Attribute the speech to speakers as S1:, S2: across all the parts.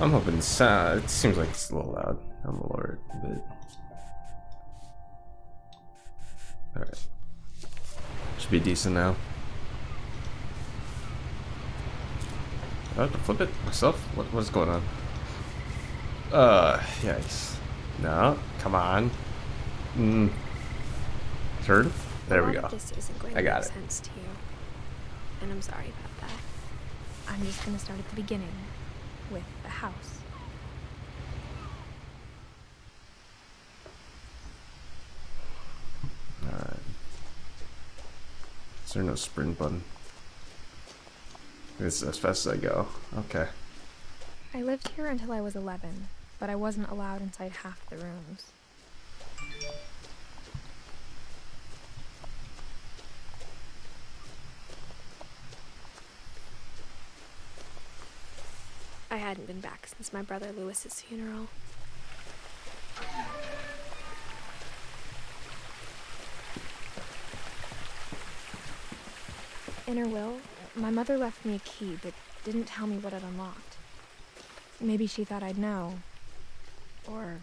S1: I'm hoping sound. It seems like it's a little loud. I'm gonna lower it a bit. Alright. Should be decent now. Do I have to flip it myself? What's going on? Yikes. No, come on. Turn? There we go.
S2: This isn't going to
S1: I got
S2: make
S1: it.
S2: sense to you, and I'm sorry about that. I'm just going to start at the beginning with the house.
S1: Alright. Is there no sprint button? It's as fast as I go. Okay.
S2: I lived here until I was 11, but I wasn't allowed inside half the rooms. I hadn't been back since my brother Lewis's funeral. In her will, my mother left me a key but didn't tell me what it unlocked. Maybe she thought I'd know. Or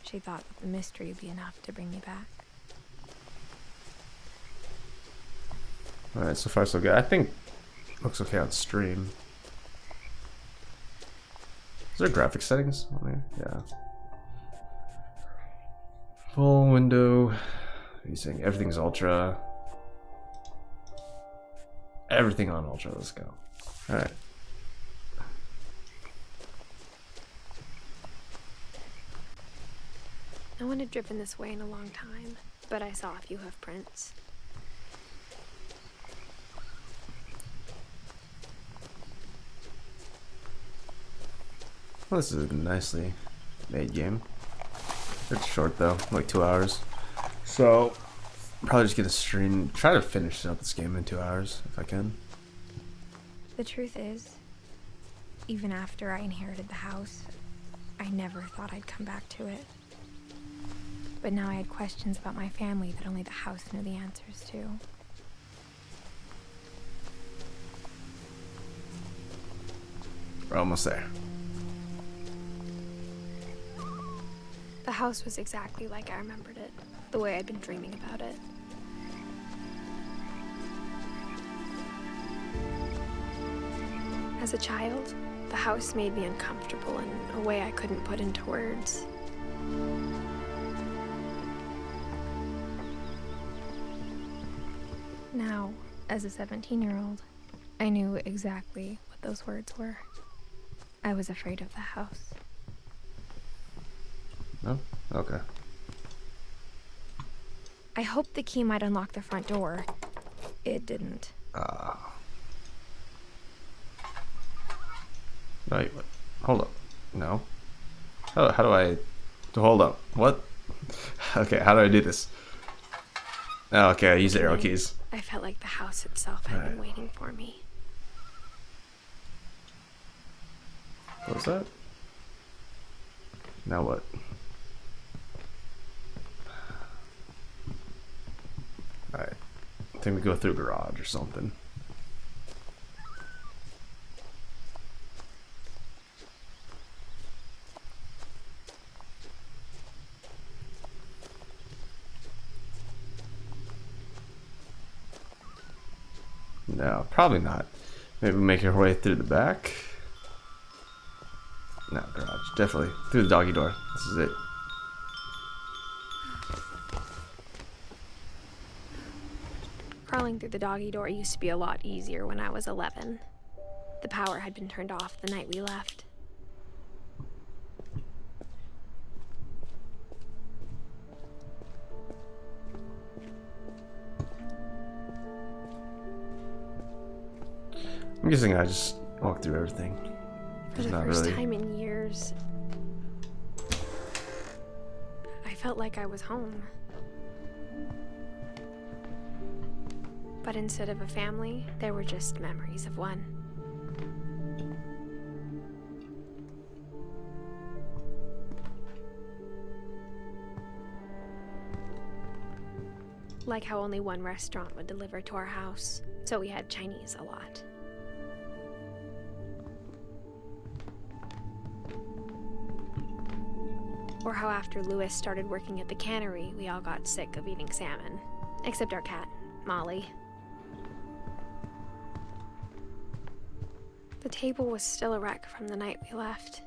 S2: she thought that the mystery would be enough to bring me back.
S1: Alright, so far so good. I think it looks okay on stream. Is there graphic settings on there? Yeah. Full window. He's saying everything's ultra. Everything on ultra. Let's go. Alright.
S2: No one had driven this way in a long time, but I saw a few hoof prints.
S1: Well, this is a nicely made game. It's short though, like 2 hours. So, probably just gonna stream, try to finish up this game in 2 hours if I can.
S2: The truth is, even after I inherited the house, I never thought I'd come back to it. But now I had questions about my family that only the house knew the answers to.
S1: We're almost there.
S2: The house was exactly like I remembered it, the way I'd been dreaming about it. As a child, the house made me uncomfortable in a way I couldn't put into words. Now, as a 17-year-old, I knew exactly what those words were. I was afraid of the house.
S1: No? Okay.
S2: I hoped the key might unlock the front door. It didn't.
S1: Wait, what? Hold up. No. How do I... Hold up. What? Okay, how do I do this? Oh, okay, I use the arrow keys.
S2: I felt like the house itself had been waiting for me.
S1: What was that? Now what? Alright. I think we go through a garage or something. No, probably not. Maybe make our way through the back. No, garage. Definitely. Through the doggy door. This is it.
S2: Crawling through the doggy door used to be a lot easier when I was 11. The power had been turned off the night we left.
S1: I'm guessing I just walked through everything.
S2: For the first time in years, I felt like I was home. But instead of a family, there were just memories of one. Like how only one restaurant would deliver to our house, so we had Chinese a lot. Or how after Lewis started working at the cannery, we all got sick of eating salmon. Except our cat, Molly. The table was still a wreck from the night we left.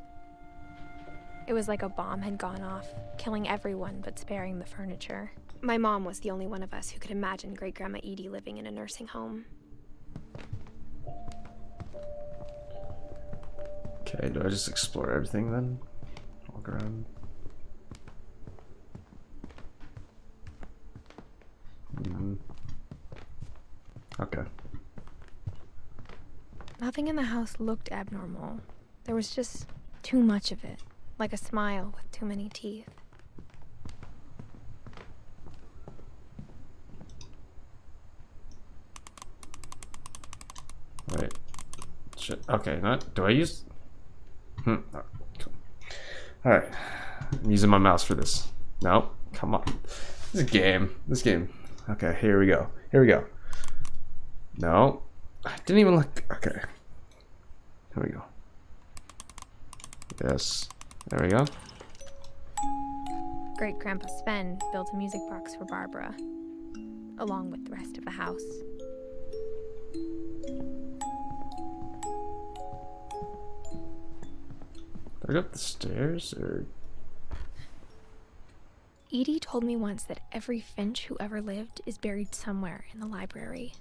S2: It was like a bomb had gone off, killing everyone but sparing the furniture. My mom was the only one of us who could imagine Great-Grandma Edie living in a nursing home.
S1: Okay, do I just explore everything then? Walk around. Okay.
S2: Nothing in the house looked abnormal. There was just too much of it, like a smile with too many teeth.
S1: Wait. Shit. Okay, not. Do I use. Oh, cool. Alright. I'm using my mouse for this. No, come on. This game. This game. Okay, here we go. Here we go. No. I didn't even look. Okay. Here we go. Yes. There we go.
S2: Great-Grandpa Sven built a music box for Barbara, along with the rest of the house.
S1: Did I go up the stairs or?
S2: Edie told me once that every Finch who ever lived is buried somewhere in the library.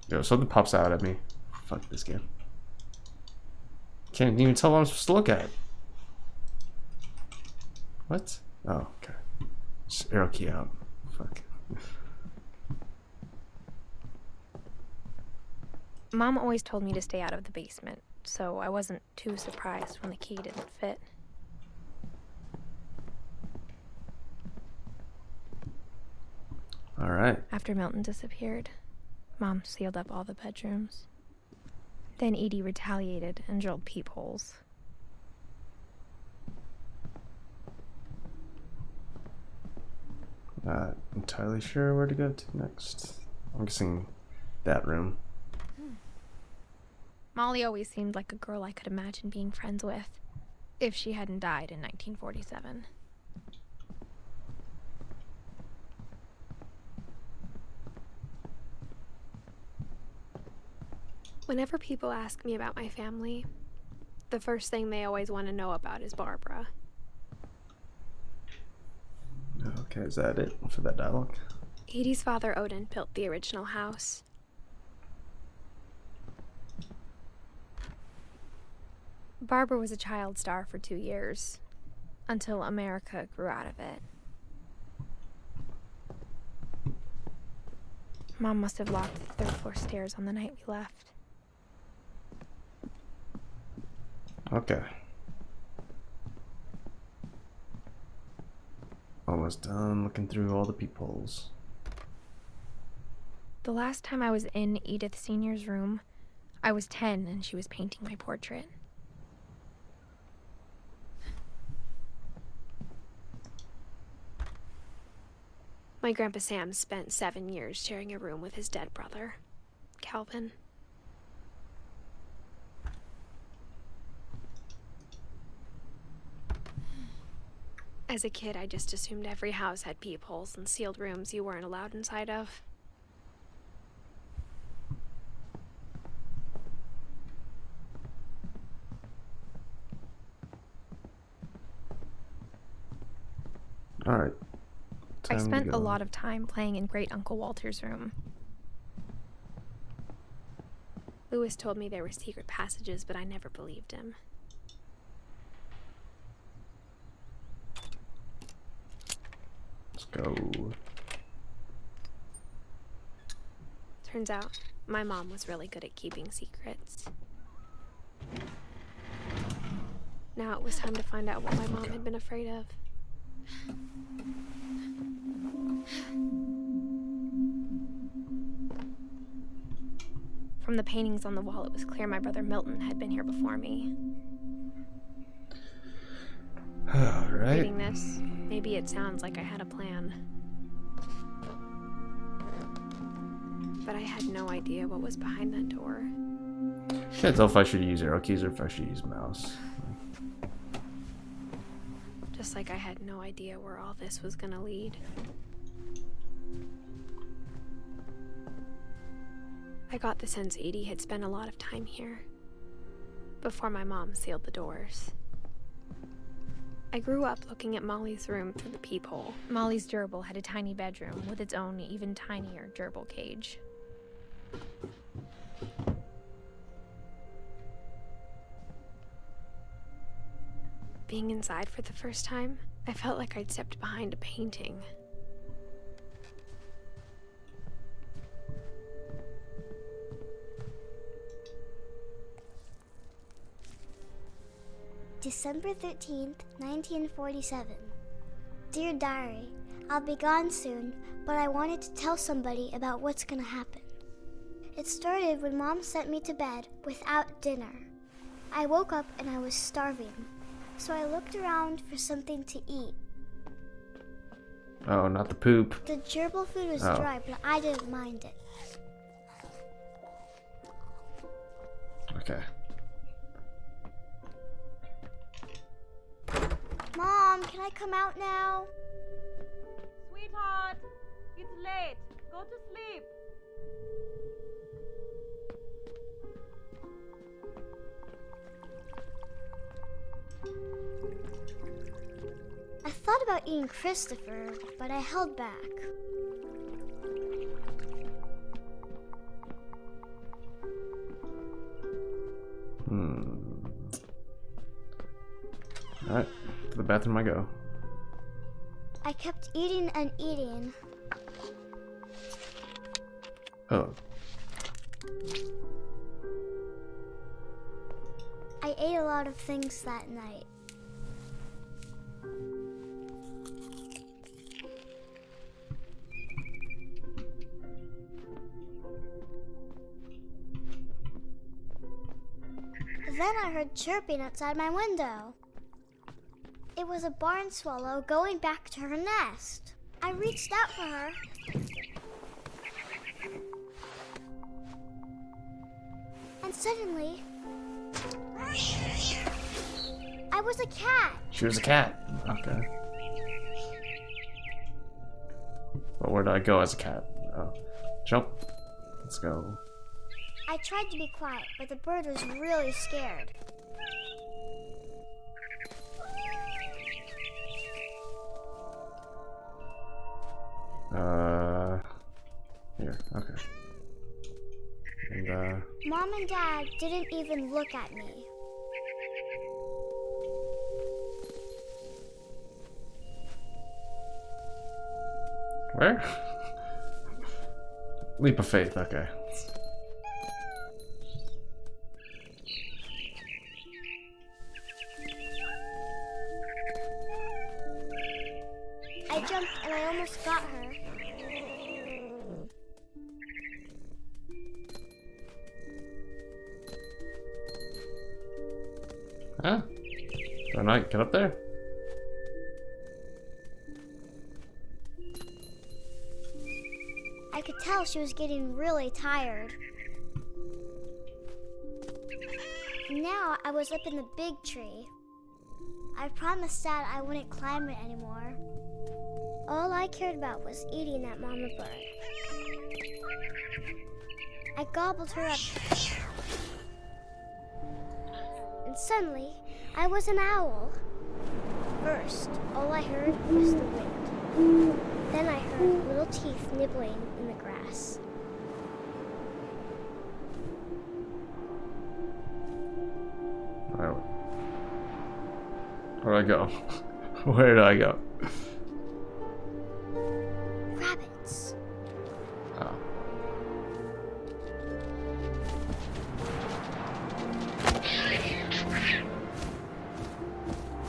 S1: Yo, something pops out at me. Fuck this game. Can't even tell what I'm supposed to look at. What? Oh, okay. Just arrow key out. Fuck.
S2: Mom always told me to stay out of the basement, so I wasn't too surprised when the key didn't fit.
S1: All right.
S2: After Milton disappeared, Mom sealed up all the bedrooms. Then Edie retaliated and drilled peepholes.
S1: Not entirely sure where to go to next. I'm guessing that room.
S2: Molly always seemed like a girl I could imagine being friends with, if she hadn't died in 1947. Whenever people ask me about my family, the first thing they always want to know about is Barbara.
S1: Okay, is that it for that dialogue?
S2: Edie's father, Odin, built the original house. Barbara was a child star for 2 years, until America grew out of it. Mom must have locked the third floor stairs on the night we left.
S1: Okay. Almost done looking through all the peepholes.
S2: The last time I was in Edith Sr.'s room, I was 10 and she was painting my portrait. My Grandpa Sam spent 7 years sharing a room with his dead brother, Calvin. As a kid, I just assumed every house had peepholes and sealed rooms you weren't allowed inside of.
S1: All right.
S2: I
S1: Time to
S2: spent a
S1: go.
S2: lot of time playing in Great Uncle Walter's room. Lewis told me there were secret passages, but I never believed him.
S1: Let's go.
S2: Turns out, my mom was really good at keeping secrets. Now it was time to find out what my mom had been afraid of. From the paintings on the wall, it was clear my brother Milton had been here before me.
S1: All right.
S2: Reading this, maybe it sounds like I had a plan. But I had no idea what was behind that door.
S1: Can't tell if I should use arrow keys or if I should use mouse.
S2: Just like I had no idea where all this was gonna lead. I got the sense Edie had spent a lot of time here, before my mom sealed the doors. I grew up looking at Molly's room through the peephole. Molly's gerbil had a tiny bedroom with its own even tinier gerbil cage. Being inside for the first time, I felt like I'd stepped behind a painting.
S3: December 13th, 1947. Dear Diary, I'll be gone soon, but I wanted to tell somebody about what's gonna happen. It started when Mom sent me to bed without dinner. I woke up and I was starving, so I looked around for something to eat.
S1: Oh, not the poop.
S3: The gerbil food was dry, but I didn't mind it.
S1: Okay.
S3: Mom, can I come out now?
S4: Sweetheart, it's late. Go to sleep.
S3: I thought about eating Christopher, but I held back.
S1: Alright, to the bathroom I go.
S3: I kept eating and eating.
S1: Oh.
S3: I ate a lot of things that night. Then I heard chirping outside my window. It was a barn swallow going back to her nest. I reached out for her. And suddenly, I was a cat.
S1: She was a cat. Okay. But where do I go as a cat? Oh. Jump. Let's go.
S3: I tried to be quiet, but the bird was really scared.
S1: Here, okay. And,
S3: Mom and Dad didn't even look at me.
S1: where? Leap of faith, okay.
S3: I jumped and I almost got her.
S1: Huh? Do I not get up there?
S3: I could tell she was getting really tired. Now I was up in the big tree. I promised Dad I wouldn't climb it anymore. All I cared about was eating that mama bird. I gobbled her up. And suddenly, I was an owl. First, all I heard was the wind. Then I heard little teeth nibbling in the grass.
S1: Alright. Where do I go? Where do I go?
S3: Rabbits.
S1: Oh.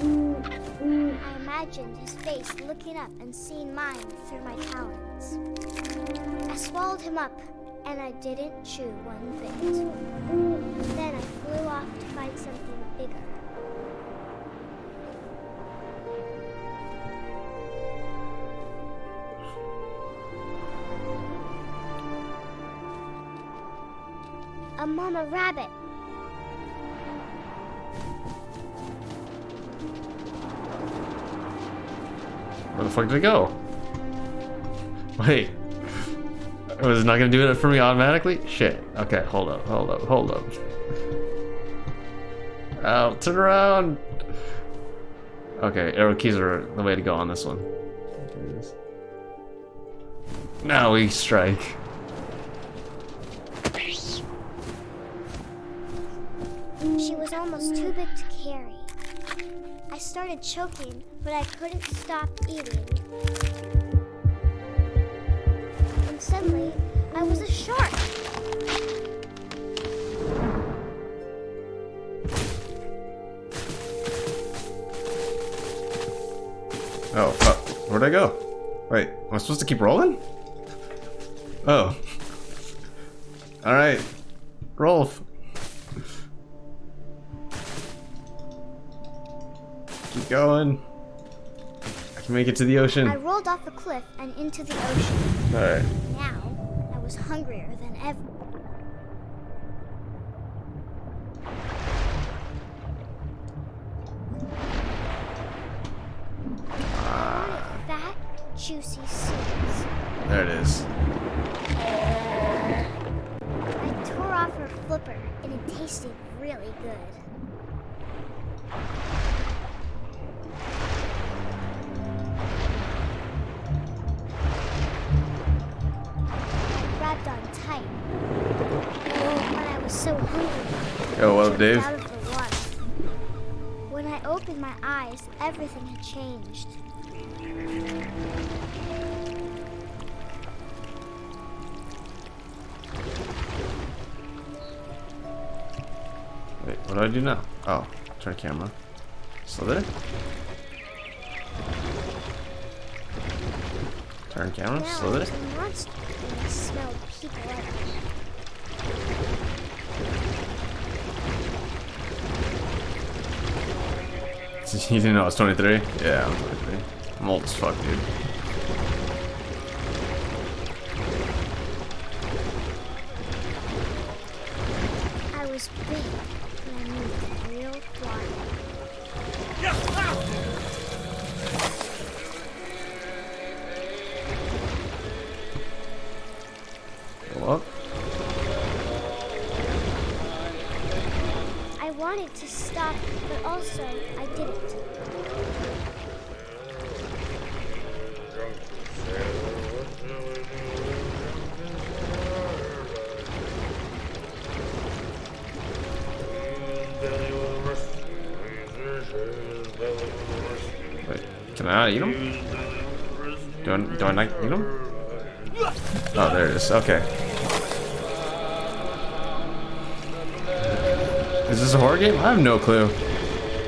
S3: I imagined his face looking up and seeing mine through my talons. I swallowed him up, and I didn't chew one bit. Then I flew off to find something bigger. A mama rabbit.
S1: Where the fuck did it go? Wait. Was it not gonna do it for me automatically? Shit. Okay, hold up. Ow, turn around! Okay, arrow keys are the way to go on this one. Now we strike.
S3: She was almost too big to carry. I started choking, but I couldn't stop eating. And suddenly, I was a shark.
S1: Oh, fuck. Where'd I go? Wait, am I supposed to keep rolling? Oh. Alright. Rolf. Keep going. I can make it to the ocean.
S3: I rolled off a cliff and into the ocean.
S1: Alright.
S3: Now, I was hungrier than ever. Fat, juicy seeds.
S1: There it is.
S3: I tore off her flipper, and it tasted really good. I grabbed on tight. Oh, but I was so hungry.
S1: Yo, what up,
S3: Jumped
S1: Dave?
S3: out of the water. When I opened my eyes, everything had changed.
S1: Wait, what do I do now? Oh, turn camera. Still there? Turn camera?
S3: Now
S1: Still
S3: I
S1: there?
S3: was a monster, and I smelled people everywhere.
S1: You didn't know I was 23? Yeah, I'm 23. I'm old as fuck, dude.
S3: I was big, but I moved real quiet.
S1: Go up.
S3: I wanted to stop, but also I didn't.
S1: 'Wait, can I not eat them? Do I not eat them? Oh, there it is. Okay. Is this a horror game? I have no clue. I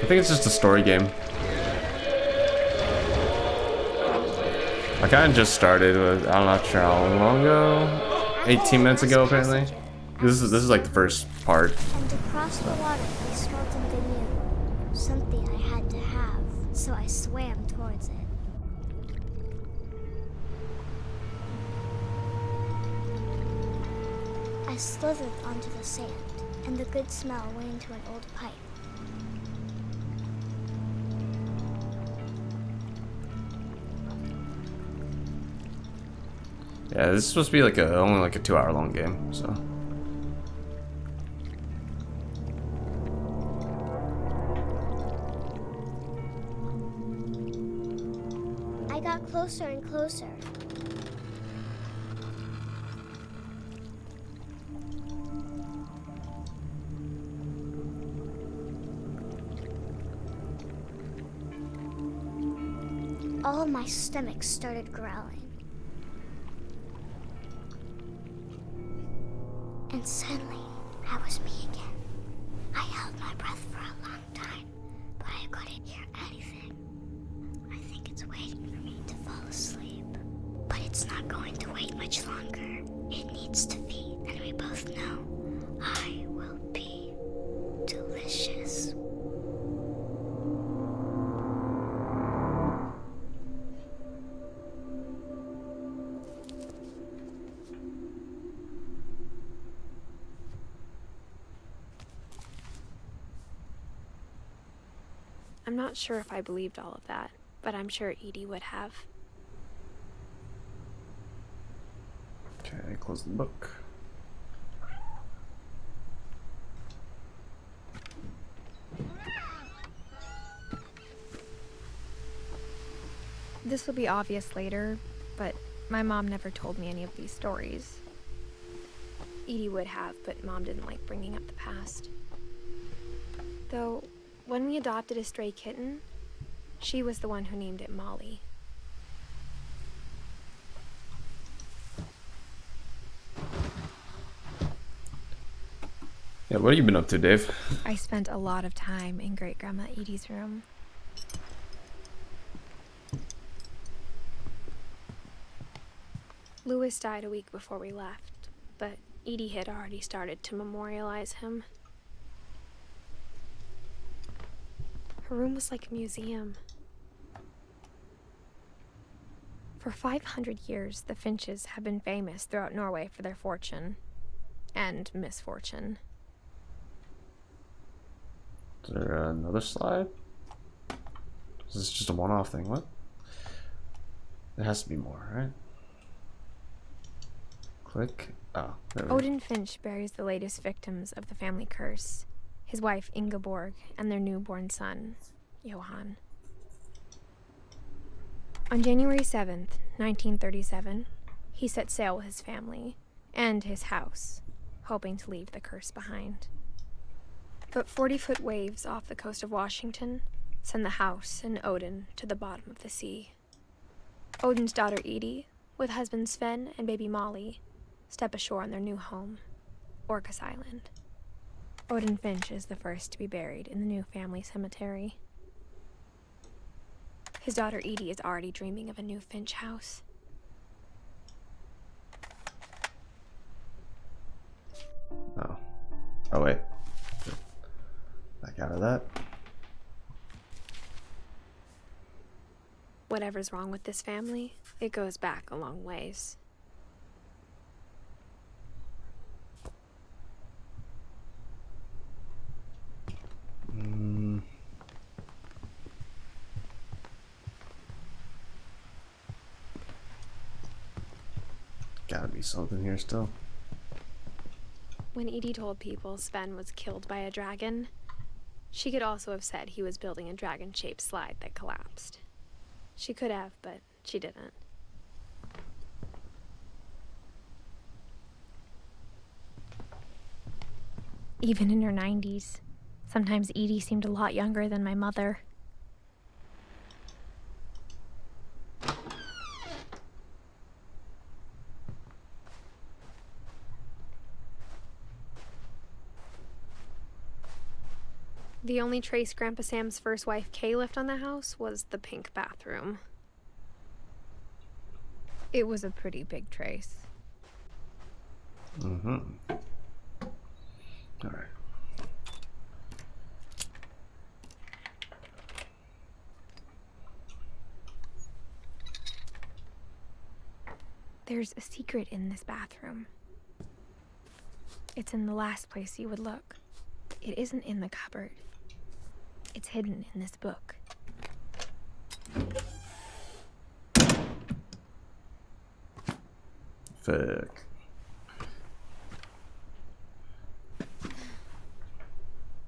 S1: think it's just a story game. I kind of just started with, I'm not sure how long ago. 18 minutes ago, apparently. This is like the first part.
S3: And to cross the water, I smelled something new. Something I had to have, so I swam towards it. I slithered onto the sand, and the good smell went into an old pipe.
S1: Yeah, this is supposed to be like only like a 2-hour long game, so.
S3: I got closer and closer. All of my stomach started growling. And suddenly, I was me again. I held my breath for a long time, but I couldn't hear anything. I think it's waiting for me to fall asleep. But it's not going to wait much longer. It needs to feed, and we both know I will be delicious.
S2: I'm not sure if I believed all of that, but I'm sure Edie would have.
S1: Okay, close the book.
S2: This will be obvious later, but my mom never told me any of these stories. Edie would have, but Mom didn't like bringing up the past. Though, when we adopted a stray kitten, she was the one who named it Molly.
S1: Yeah, what have you been up to, Dave?
S2: I spent a lot of time in Great-Grandma Edie's room. Louis died a week before we left, but Edie had already started to memorialize him. Her room was like a museum. For 500 years, the Finches have been famous throughout Norway for their fortune and misfortune.
S1: Is there another slide? Is this just a one-off thing? What? There has to be more, right? Click. Oh, there we go.
S2: Odin Finch buries the latest victims of the family curse, his wife Ingeborg and their newborn son, Johan. On January 7th, 1937, he set sail with his family and his house, hoping to leave the curse behind. But 40-foot waves off the coast of Washington send the house and Odin to the bottom of the sea. Odin's daughter Edie, with husband Sven and baby Molly, step ashore on their new home, Orcas Island. Odin Finch is the first to be buried in the new family cemetery. His daughter Edie is already dreaming of a new Finch house.
S1: Oh. Oh, wait. Back out of that.
S2: Whatever's wrong with this family, it goes back a long ways.
S1: Gotta be something here still.
S2: When Edie told people Sven was killed by a dragon, she could also have said he was building a dragon-shaped slide that collapsed. She could have, but she didn't. Even in her 90s, sometimes Edie seemed a lot younger than my mother. The only trace Grandpa Sam's first wife Kay left on the house was the pink bathroom. It was a pretty big trace.
S1: Mm-hmm. All right.
S2: There's a secret in this bathroom. It's in the last place you would look. It isn't in the cupboard. It's hidden in this book.
S1: Fuck.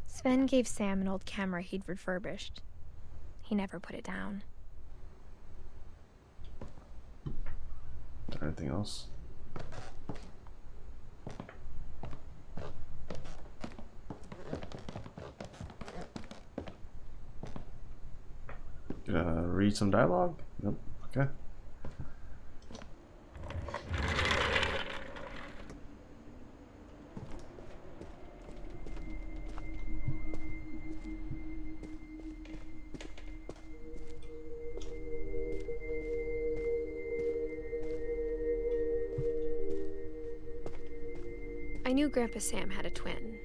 S2: Sven gave Sam an old camera he'd refurbished. He never put it down.
S1: Is there anything else? Gonna read some dialogue? Nope. Okay.
S2: I knew Grandpa Sam had a twin.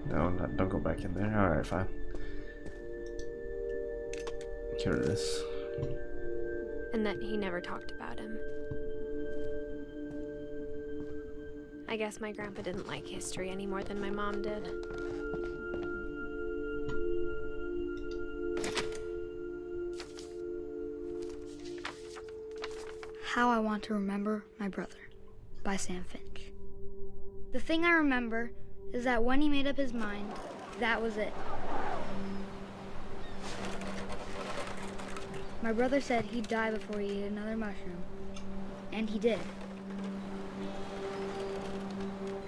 S1: No, don't go back in there. Alright, fine. Get rid of this.
S2: And that he never talked about him.
S5: I guess my grandpa didn't like history any more than my mom did.
S6: How I Want to Remember My Brother by Sam Finch. The thing I remember is that when he made up his mind, that was it. My brother said he'd die before he ate another mushroom, and he did.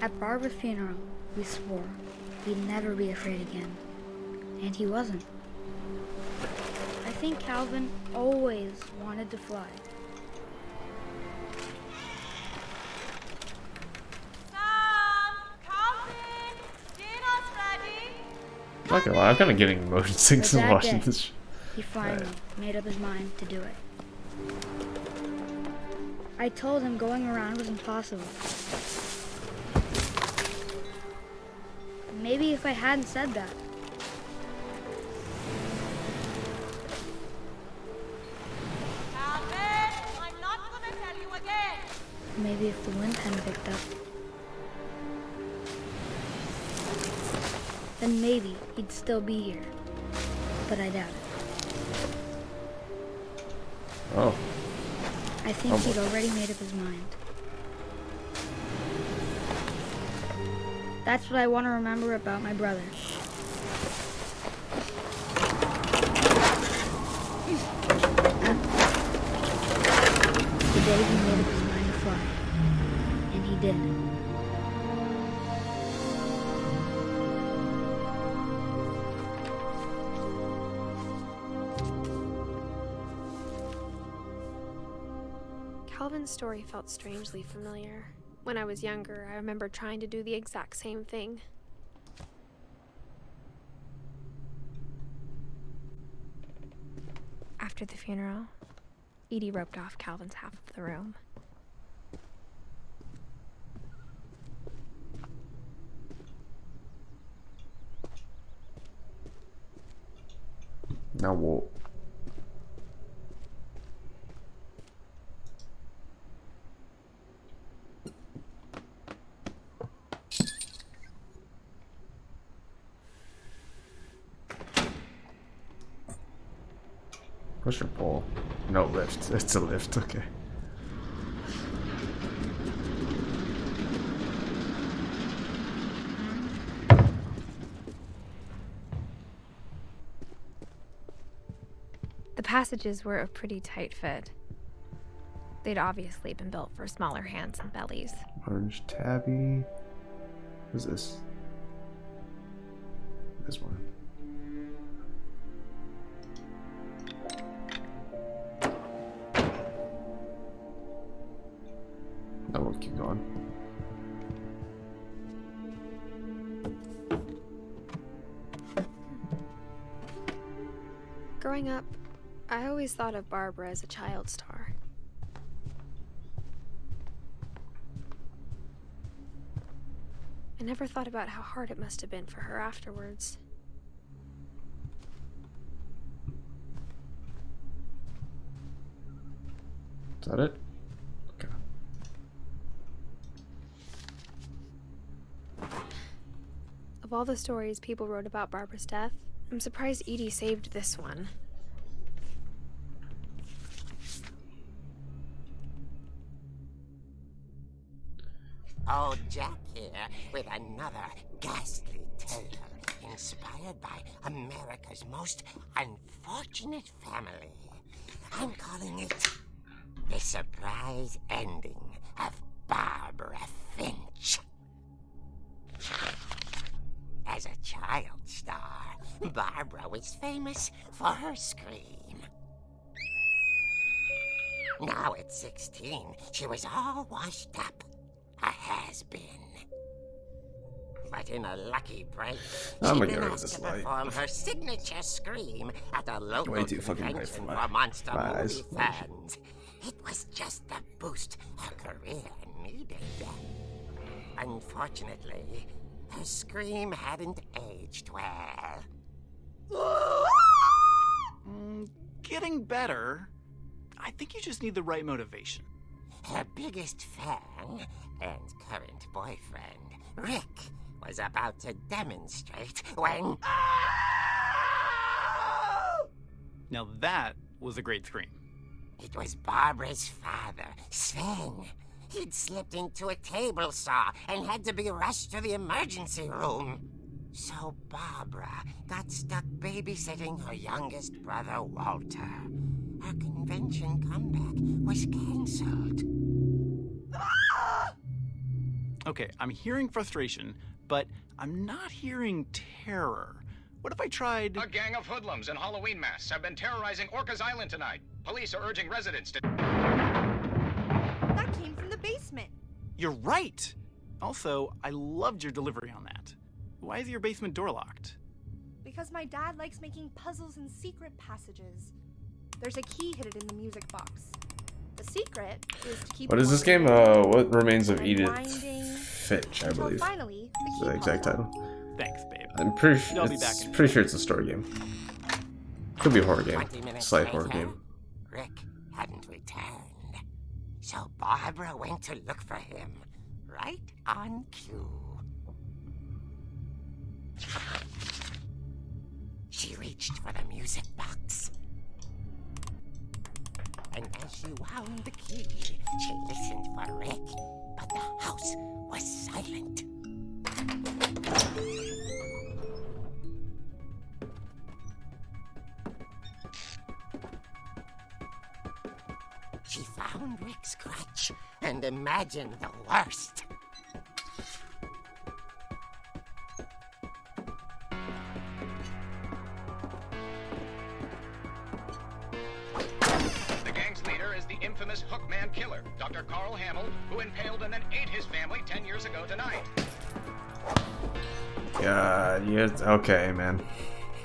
S6: At Barbara's funeral, we swore he'd never be afraid again, and he wasn't. I think Calvin always wanted to fly.
S1: Not gonna lie, I'm kind of getting motion sickness
S6: But that
S1: watching
S6: day,
S1: this.
S6: He finally made up his mind to do it. I told him going around was impossible. Maybe if I hadn't said that.
S4: Calvin, I'm not gonna tell you again.
S6: Maybe if the wind hadn't picked up. Then maybe he'd still be here. But I doubt it.
S1: Oh.
S6: I think he'd already made up his mind. That's what I want to remember about my brother. The day he made up his mind to fly. And he did.
S5: Calvin's story felt strangely familiar. When I was younger, I remember trying to do the exact same thing.
S2: After the funeral, Edie roped off Calvin's half of the room.
S1: Now what? Push or pull? No, lift. It's a lift, okay.
S2: The passages were a pretty tight fit. They'd obviously been built for smaller hands and bellies.
S1: Orange tabby. What's this? This one. That will keep going.
S5: Growing up, I always thought of Barbara as a child star. I never thought about how hard it must have been for her afterwards.
S1: Is that it? Okay.
S5: Of all the stories people wrote about Barbara's death, I'm surprised Edie saved this one.
S7: Old Jack here with another ghastly tale inspired by America's most unfortunate family. I'm calling it The Surprise Ending of Barbara Finch. As a child star, Barbara was famous for her scream. Now at 16, she was all washed up. A has-been. But in a lucky break,
S1: I'm
S7: she'd
S1: gonna
S7: been
S1: get rid of
S7: asked
S1: this
S7: to
S1: light.
S7: perform her signature scream at a local
S1: Way too fucking bright
S7: convention
S1: for
S7: for
S1: my
S7: monster
S1: eyes.
S7: movie fans. It was just the boost her career needed. Unfortunately, her scream hadn't aged well.
S8: Getting better. I think you just need the right motivation.
S7: her biggest fan and current boyfriend, Rick, was about to demonstrate when...
S8: Now that was a great scream.
S7: It was Barbara's father, Sven. He'd slipped into a table saw and had to be rushed to the emergency room. So Barbara got stuck babysitting her youngest brother, Walter. Her convention comeback was cancelled.
S8: Okay, I'm hearing frustration, but I'm not hearing terror. What if I tried...
S9: A gang of hoodlums in Halloween masks have been terrorizing Orcas Island tonight. Police are urging residents to...
S4: That came from the basement.
S8: You're right! Also, I loved your delivery on that. Why is your basement door locked?
S4: Because my dad likes making puzzles and secret passages. There's a key hidden in the music box. The secret is to keep...
S1: What is this game? What Remains of Edith Finch, I believe.
S4: Finally,
S1: Is the exact title.
S8: Thanks, babe.
S1: I'm pretty
S8: I'll be back in
S1: pretty sure it's a story game. Could be a horror game.
S7: 20 minutes
S1: Slight horror
S7: later,
S1: game.
S7: Rick hadn't returned. So Barbara went to look for him, right on cue. She reached for the music box. And as she wound the key, she listened for Rick, but the house was silent. She found Rick's crutch and imagined the worst.
S9: The gang's leader is the infamous Hookman killer, Dr. Carl Hamill, who impaled and then ate his family 10 years ago tonight.
S1: God, yeah, okay, man.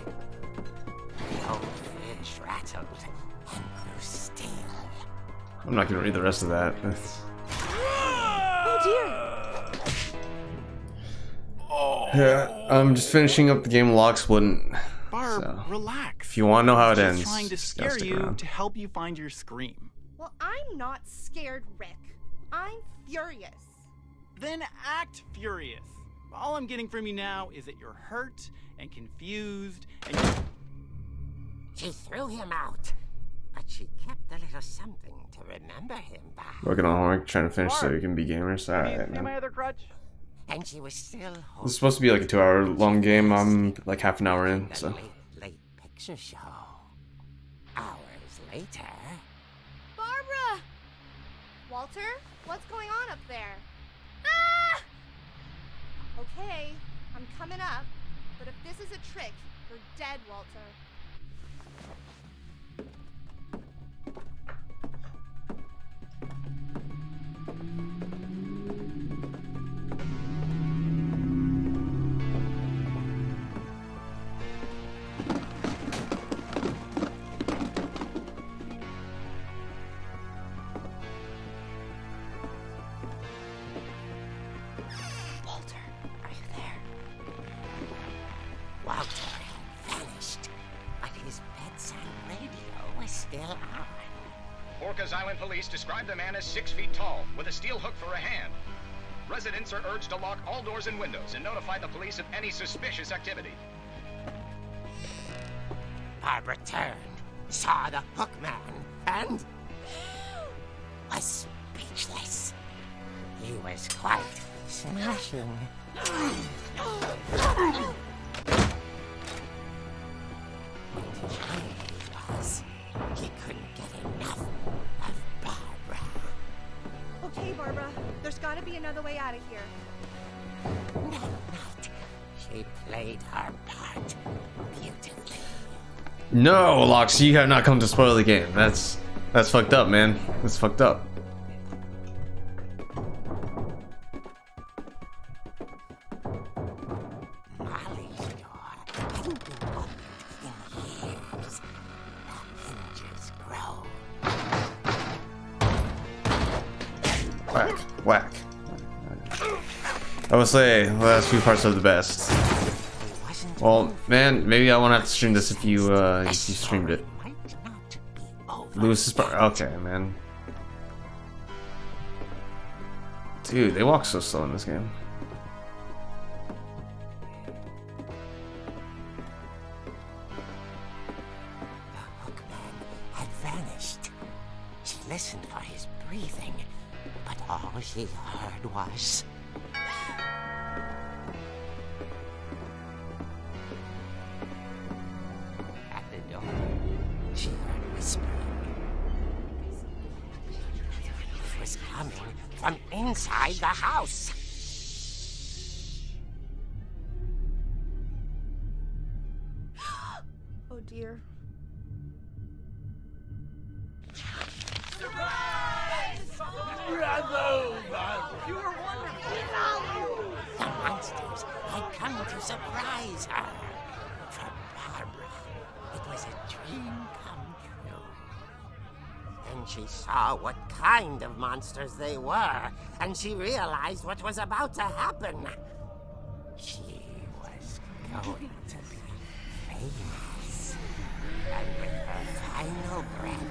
S7: The old fridge rattled and grew still.
S1: I'm not gonna read the rest of that.
S4: Oh dear!
S1: Yeah, I'm just finishing up the game Lock Splitting.
S8: Barb,
S1: So,
S8: relax.
S1: if you want to know how it
S8: Just
S1: ends,
S8: trying to
S1: just gotta
S8: scare
S1: stick
S8: you
S1: around.
S8: to help you find your scream.
S4: Well, I'm not scared, Rick. I'm furious.
S8: Then act furious. All I'm getting from you now is that you're hurt and confused and
S7: She threw him out, but she kept a little something to remember him by.
S1: Working on homework, trying to finish so we can be gamers.
S8: Have you
S1: Alright,
S8: seen
S1: man.
S8: my other crutch?
S7: And she was still
S1: This
S7: hoping.
S1: is supposed to be like a 2-hour long game. I'm like half an hour in,
S7: The
S1: so.
S7: late picture show. Hours later.
S4: Barbara! Walter, what's going on up there? Ah! Okay, I'm coming up, but if this is a trick, you're dead, Walter.
S2: Walter, are you there?
S7: Walter had vanished, but his bedside radio was still on.
S9: Orcas Island police describe the man as 6 feet tall, with a steel hook for a hand. Residents are urged to lock all doors and windows and notify the police of any suspicious activity.
S7: Barbara turned, saw the hookman, and was speechless. He was quite smashing. And his way was he couldn't get enough of Barbara.
S4: Okay, Barbara, there's gotta be another way out of here.
S7: That night, she played her part beautifully.
S1: No, Lox, you have not come to spoil the game. That's fucked up, man. That's fucked up.
S7: Molly's door hadn't been opened in years. The hinges groaned.
S1: Whack, whack. I would say the last few parts are the best.
S7: He wasn't
S1: Well, man, maybe I won't have to stream this if you streamed it.
S7: might not be over.
S1: Lewis's part. Okay, man. Dude, they walk so slow in this game.
S7: The hookman had vanished. She listened for his breathing, but all she heard was... At the door, she heard whispering. It was coming from inside the house.
S4: Oh dear.
S7: The monsters had come to surprise her. For Barbara, it was a dream come true. Then she saw what kind of monsters they were, and she realized what was about to happen. She was going to be famous. And with her final breath,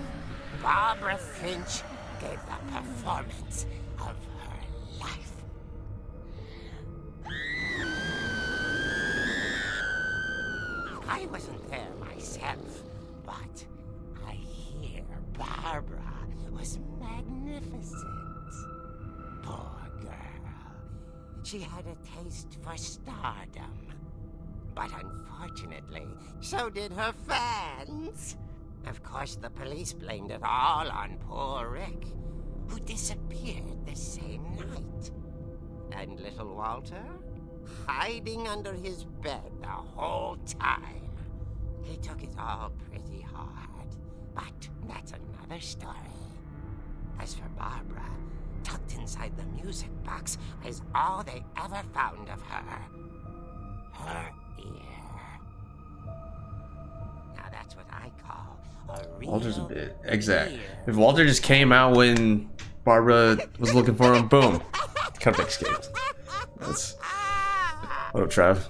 S7: Barbara Finch gave the performance of her life. I wasn't there myself, but I hear Barbara was magnificent. Poor girl. She had a taste for stardom. But unfortunately, so did her fans. Of course, the police blamed it all on poor Rick, who disappeared the same night. And little Walter? Hiding under his bed the whole time. He took it all pretty hard, but that's another story. As for Barbara, tucked inside the music box is all they ever found of her. Her ear. Now that's what I call a real
S1: Walter's a bit exact. If Walter just came out when Barbara was looking for him, boom, could have escaped. That's what up, Trav?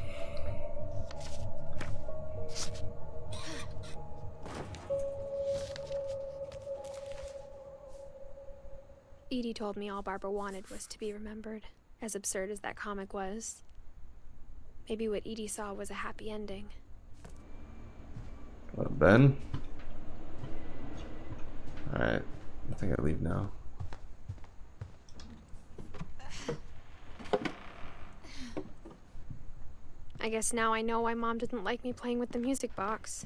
S5: Edie told me all Barbara wanted was to be remembered, as absurd as that comic was. Maybe what Edie saw was a happy ending.
S1: Ben? Alright, I think I leave now.
S5: I guess now I know why Mom didn't like me playing with the music box.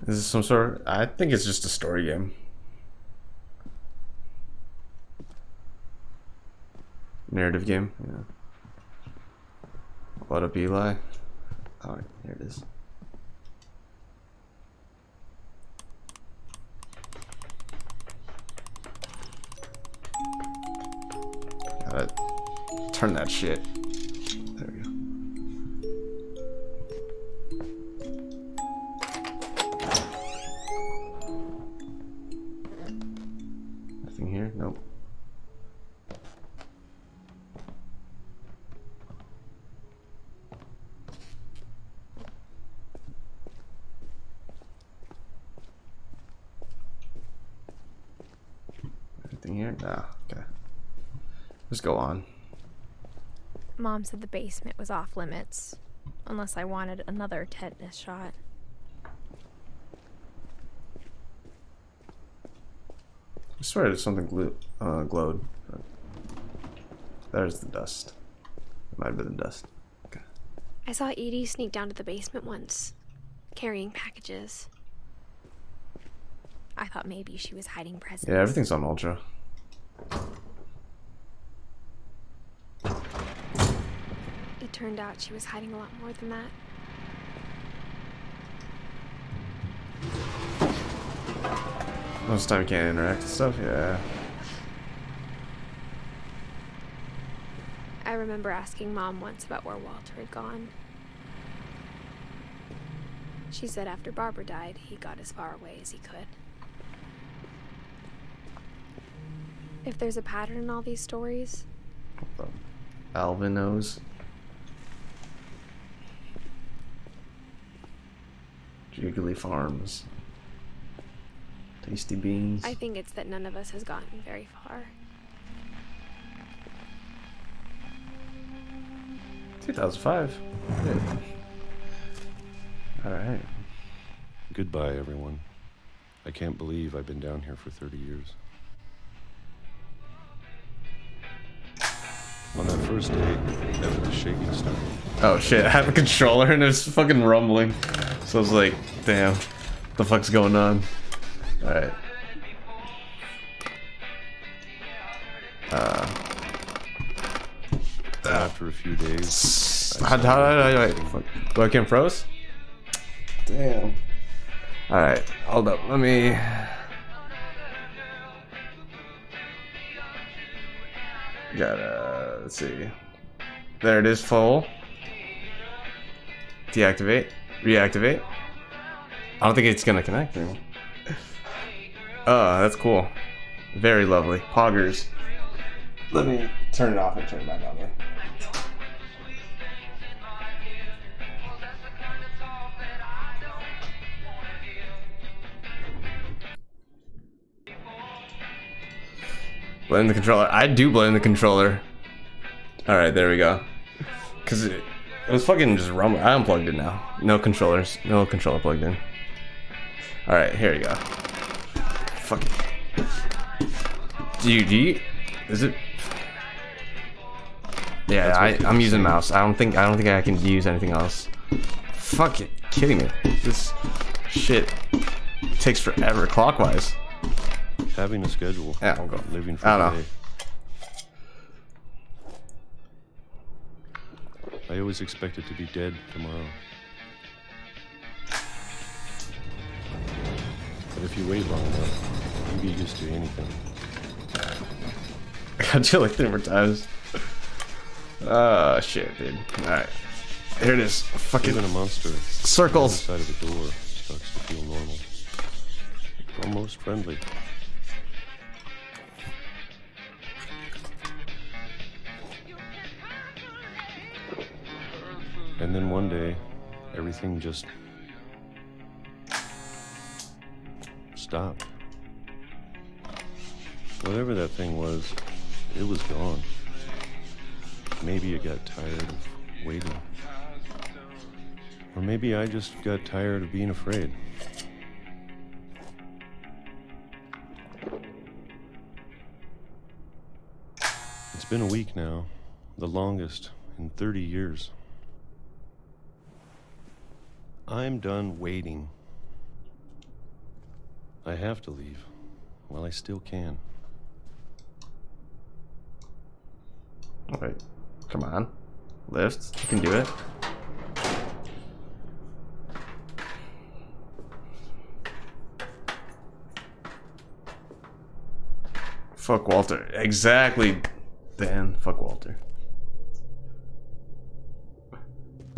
S1: Is this some sort of... I think it's just a story game. Narrative game, yeah. What a Eli. Oh, here it is. Gotta turn that shit. There we go. Nothing here? Nope. Anything here? Nah, okay. Let's go on.
S2: Mom said the basement was off limits, unless I wanted another tetanus shot.
S1: I swear there's something glowed. There's the dust. It might have been the dust. Okay.
S5: I saw Edie sneak down to the basement once, carrying packages. I thought maybe she was hiding presents.
S1: Yeah, everything's on Ultra.
S5: It turned out she was hiding a lot more than that.
S1: Most of the time you can't interact and stuff, yeah.
S5: I remember asking Mom once about where Walter had gone. She said after Barbara died, he got as far away as he could. If there's a pattern in all these stories...
S1: Alvin knows. Jiggly Farms. Tasty beans.
S5: I think it's that none of us has gotten very far.
S1: 2005. Good. Alright.
S10: Goodbye, everyone. I can't believe I've been down here for 30 years. On that first day, after the shaking started.
S1: Oh shit, I have a controller and it's fucking rumbling. So I was like, damn, what the fuck's going on? Alright.
S10: After a few days,
S1: Do I can't froze? Damn. Alright, hold up, let me... let's see. There it is, full. Deactivate. Reactivate. I don't think it's gonna connect. Oh, that's cool. Very lovely. Poggers. Let me turn it off and turn it back on there. Blame the controller. I do blame the controller. Alright, there we go. Because it was fucking just rumbling. I unplugged it now. No controllers. No controller plugged in. Alright, here you go. Fuck it. GG. Is it? Yeah, I'm using mouse. I don't think I can use anything else. Fuck it. Kidding me. This shit takes forever clockwise.
S10: having a schedule.
S1: Yeah, I'm going.
S10: Living for
S1: I don't
S10: the
S1: know.
S10: day. I always expected to be dead tomorrow. But if you wait long enough, you get used to anything.
S1: I got you like 3 more times. Oh shit, dude. Alright. Here it is. Fucking
S10: Even a monster
S1: circles.
S10: on the side of the door starts to feel normal. Almost friendly. And then one day, everything just stopped. Whatever that thing was, it was gone. Maybe it got tired of waiting. Or maybe I just got tired of being afraid. It's been a week now, the longest in 30 years. I'm done waiting. I have to leave while I still can.
S1: Wait, come on. Lift. You can do it. Fuck Walter. Exactly. Dan. Fuck Walter.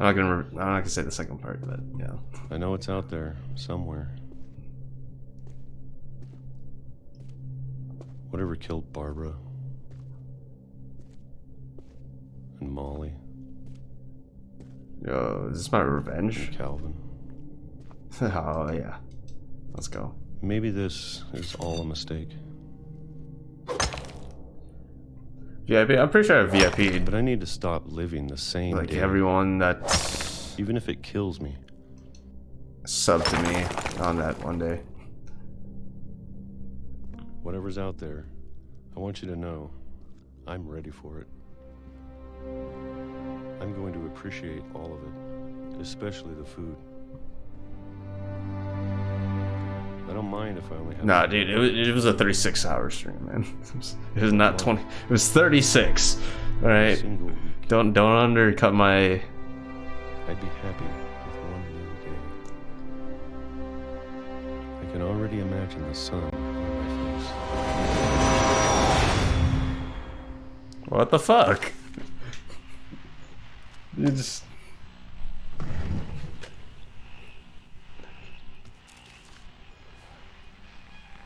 S1: I'm not gonna say the second part, but yeah.
S10: I know it's out there somewhere. Whatever killed Barbara and Molly
S1: Yo, is this my revenge?
S10: and Calvin.
S1: Oh yeah. Let's go.
S10: Maybe this is all a mistake,
S1: VIP. I'm pretty sure I VIP'd
S10: but I need to stop living the same
S1: like
S10: day,
S1: everyone that
S10: even if it kills me.
S1: subbed to me on that one day.
S10: Whatever's out there, I want you to know I'm ready for it. I'm going to appreciate all of it, especially the food. I don't mind if I only have...
S1: Nah, dude, it was a 36-hour stream, man. It was not 20. It was 36. All
S10: a
S1: right,
S10: single week.
S1: don't undercut my.
S10: I'd be happy with one new day. I can already imagine the sun on my face.
S1: What the fuck? You just.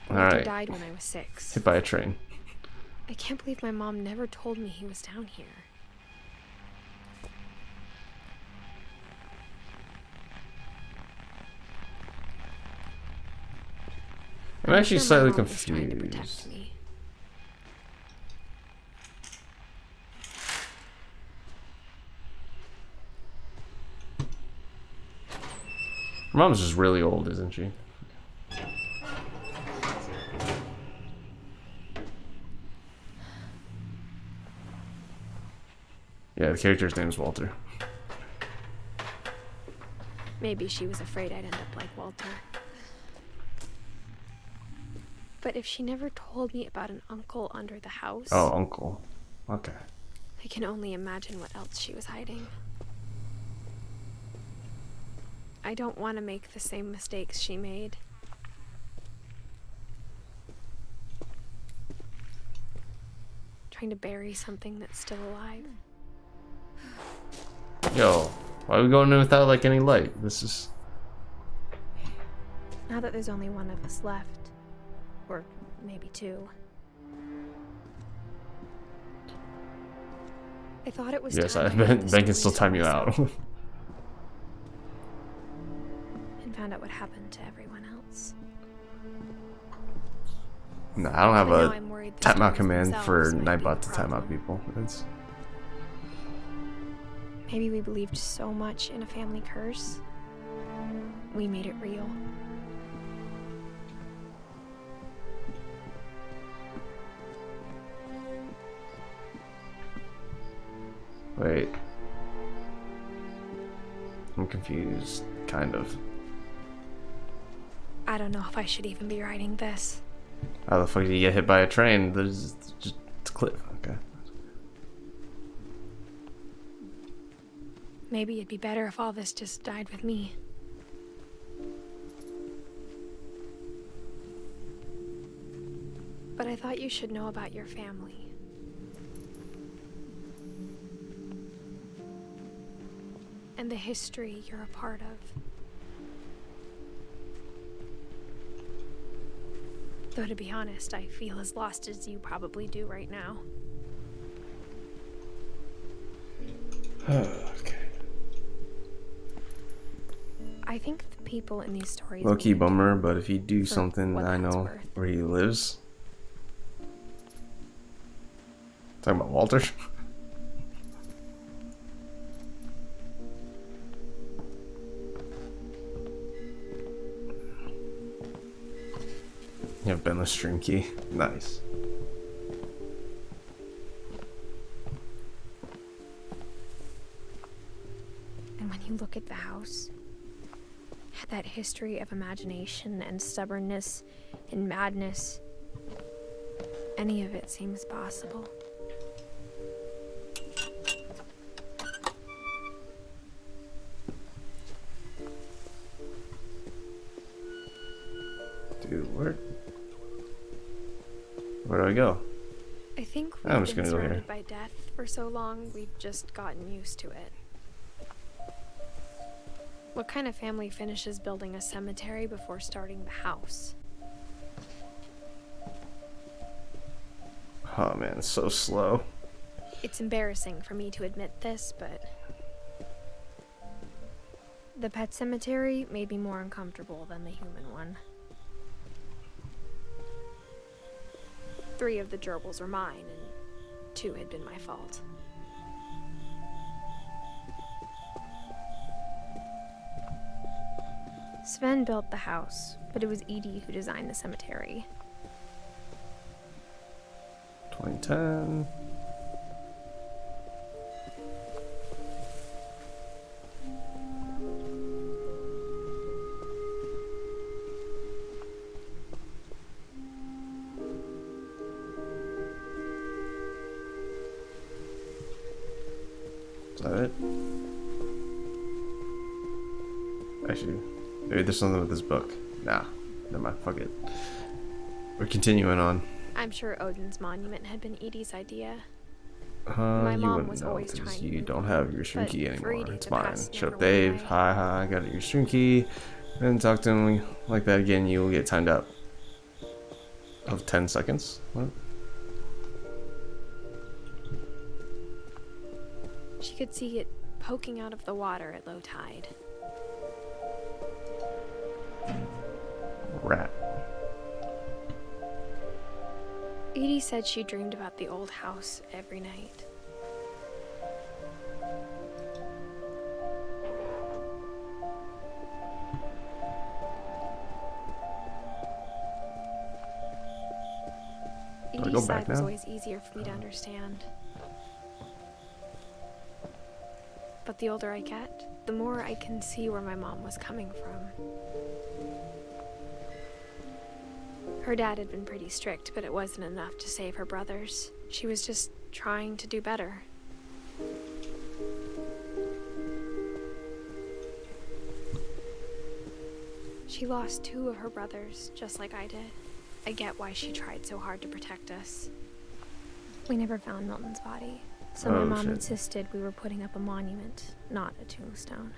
S5: Walter
S1: Alright.
S5: died when I was 6.
S1: Hit by a train.
S5: I can't believe my mom never told me he was down here.
S1: I'm actually
S5: sure my
S1: slightly
S5: mom was trying to
S1: confused.
S5: protect me.
S1: Her mom's just really old, isn't she? Yeah, the character's name is Walter.
S5: Maybe she was afraid I'd end up like Walter. But if she never told me about an uncle under the house...
S1: Oh, uncle. Okay.
S5: I can only imagine what else she was hiding. I don't want to make the same mistakes she made. Trying to bury something that's still alive.
S1: Yo, why are we going in without like any light? This is...
S5: Now that there's only one of us left, or maybe two, I thought it was
S1: Yes,
S5: time
S1: Ben can still time you out.
S5: and found out what happened to everyone else.
S1: No, I don't have
S5: But now
S1: a
S5: I'm worried the
S1: timeout
S5: stories
S1: command for
S5: themselves might be
S1: Nightbot
S5: the
S1: to time out
S5: problem.
S1: people. It's...
S5: Maybe we believed so much in a family curse, we made it real.
S1: Wait. I'm confused, kind of.
S5: I don't know if I should even be writing this.
S1: How the fuck did you get hit by a train? There's just a cliff. Okay.
S5: Maybe it'd be better if all this just died with me. But I thought you should know about your family. And the history you're a part of. Though to be honest, I feel as lost as you probably do right now.
S1: Okay.
S5: I think the people in these stories...
S1: Low-key
S5: need
S1: bummer, but if you do
S5: for
S1: something,
S5: what
S1: I
S5: that's
S1: know
S5: worth.
S1: where he lives. Talking about Walter? You have Ben's stream key. Nice.
S5: And when you look at the house, that history of imagination and stubbornness and madness, any of it seems possible.
S1: Dude, where do I go?
S5: I think
S1: I'm
S5: we've
S1: just
S5: been
S1: gonna go here.
S5: surrounded by death for so long, we've just gotten used to it. What kind of family finishes building a cemetery before starting the house?
S1: Oh man, it's so slow.
S5: It's embarrassing for me to admit this, but the pet cemetery made me more uncomfortable than the human one. 3 of the gerbils were mine, and 2 had been my fault. Sven built the house, but it was Edith who designed the cemetery.
S1: 2010. Is that it? Actually, maybe there's something with this book. Nah, never mind. Fuck it. We're continuing on.
S5: I'm sure Odin's monument had been Edie's idea.
S1: My
S5: mom
S1: wouldn't
S5: was
S1: know
S5: always
S1: because
S5: trying to
S1: you
S5: move
S1: don't
S5: on,
S1: have your stream
S5: but
S1: key
S5: for
S1: anymore.
S5: Edie,
S1: It's
S5: the
S1: mine.
S5: past
S1: Shut
S5: never
S1: up,
S5: went
S1: Dave.
S5: away.
S1: Hi, I got your stream key. Then talk to him like that again. You will get timed out of 10 seconds. What?
S5: She could see it poking out of the water at low tide.
S1: Rat.
S5: Edie said she dreamed about the old house every night.
S1: I go
S5: Edie's
S1: back
S5: side was
S1: now?
S5: always easier for me to understand. But the older I get, the more I can see where my mom was coming from. Her dad had been pretty strict, but it wasn't enough to save her brothers. She was just trying to do better. She lost 2 of her brothers, just like I did. I get why she tried so hard to protect us.
S2: We never found Milton's body, so
S1: Oh,
S2: my mom
S1: shit.
S2: insisted we were putting up a monument, not a tombstone.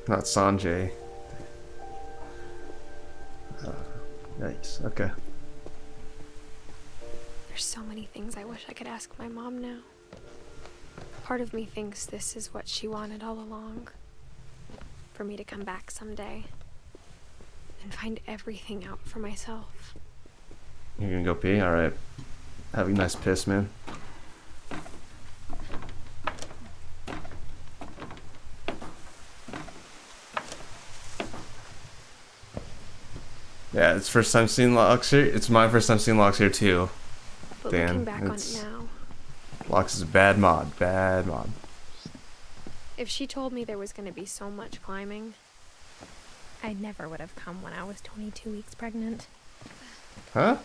S1: Not Sanjay. Yikes. Okay.
S5: There's so many things I wish I could ask my mom now. Part of me thinks this is what she wanted all along. For me to come back someday and find everything out for myself.
S1: You're gonna go pee? Alright. Have a nice piss, man. Yeah, it's first time seeing Locks here. It's my first time seeing Locks here too.
S5: But
S1: Dan,
S5: looking back on
S1: it's-
S5: it now,
S1: Locks is a bad mod. Bad mod.
S5: if she told me there was going to be so much climbing,
S2: I never would have come when I was 22 weeks pregnant.
S1: Huh?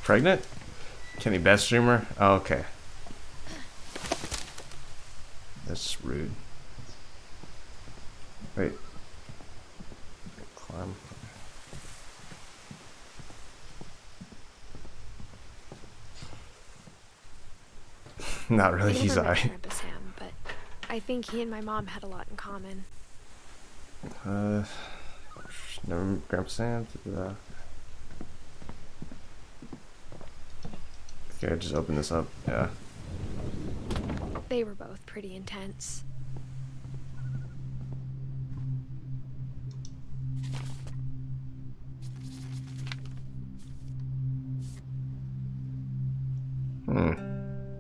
S1: Pregnant? Kenny best streamer? Oh, okay. That's rude. Wait. Climb. Not really,
S5: I
S1: he's
S5: never met
S1: alright.
S5: Grandpa Sam, but I think he and my mom had a lot in common.
S1: Never Grandpa Sam. Okay, just open this up. Yeah.
S5: They were both pretty intense.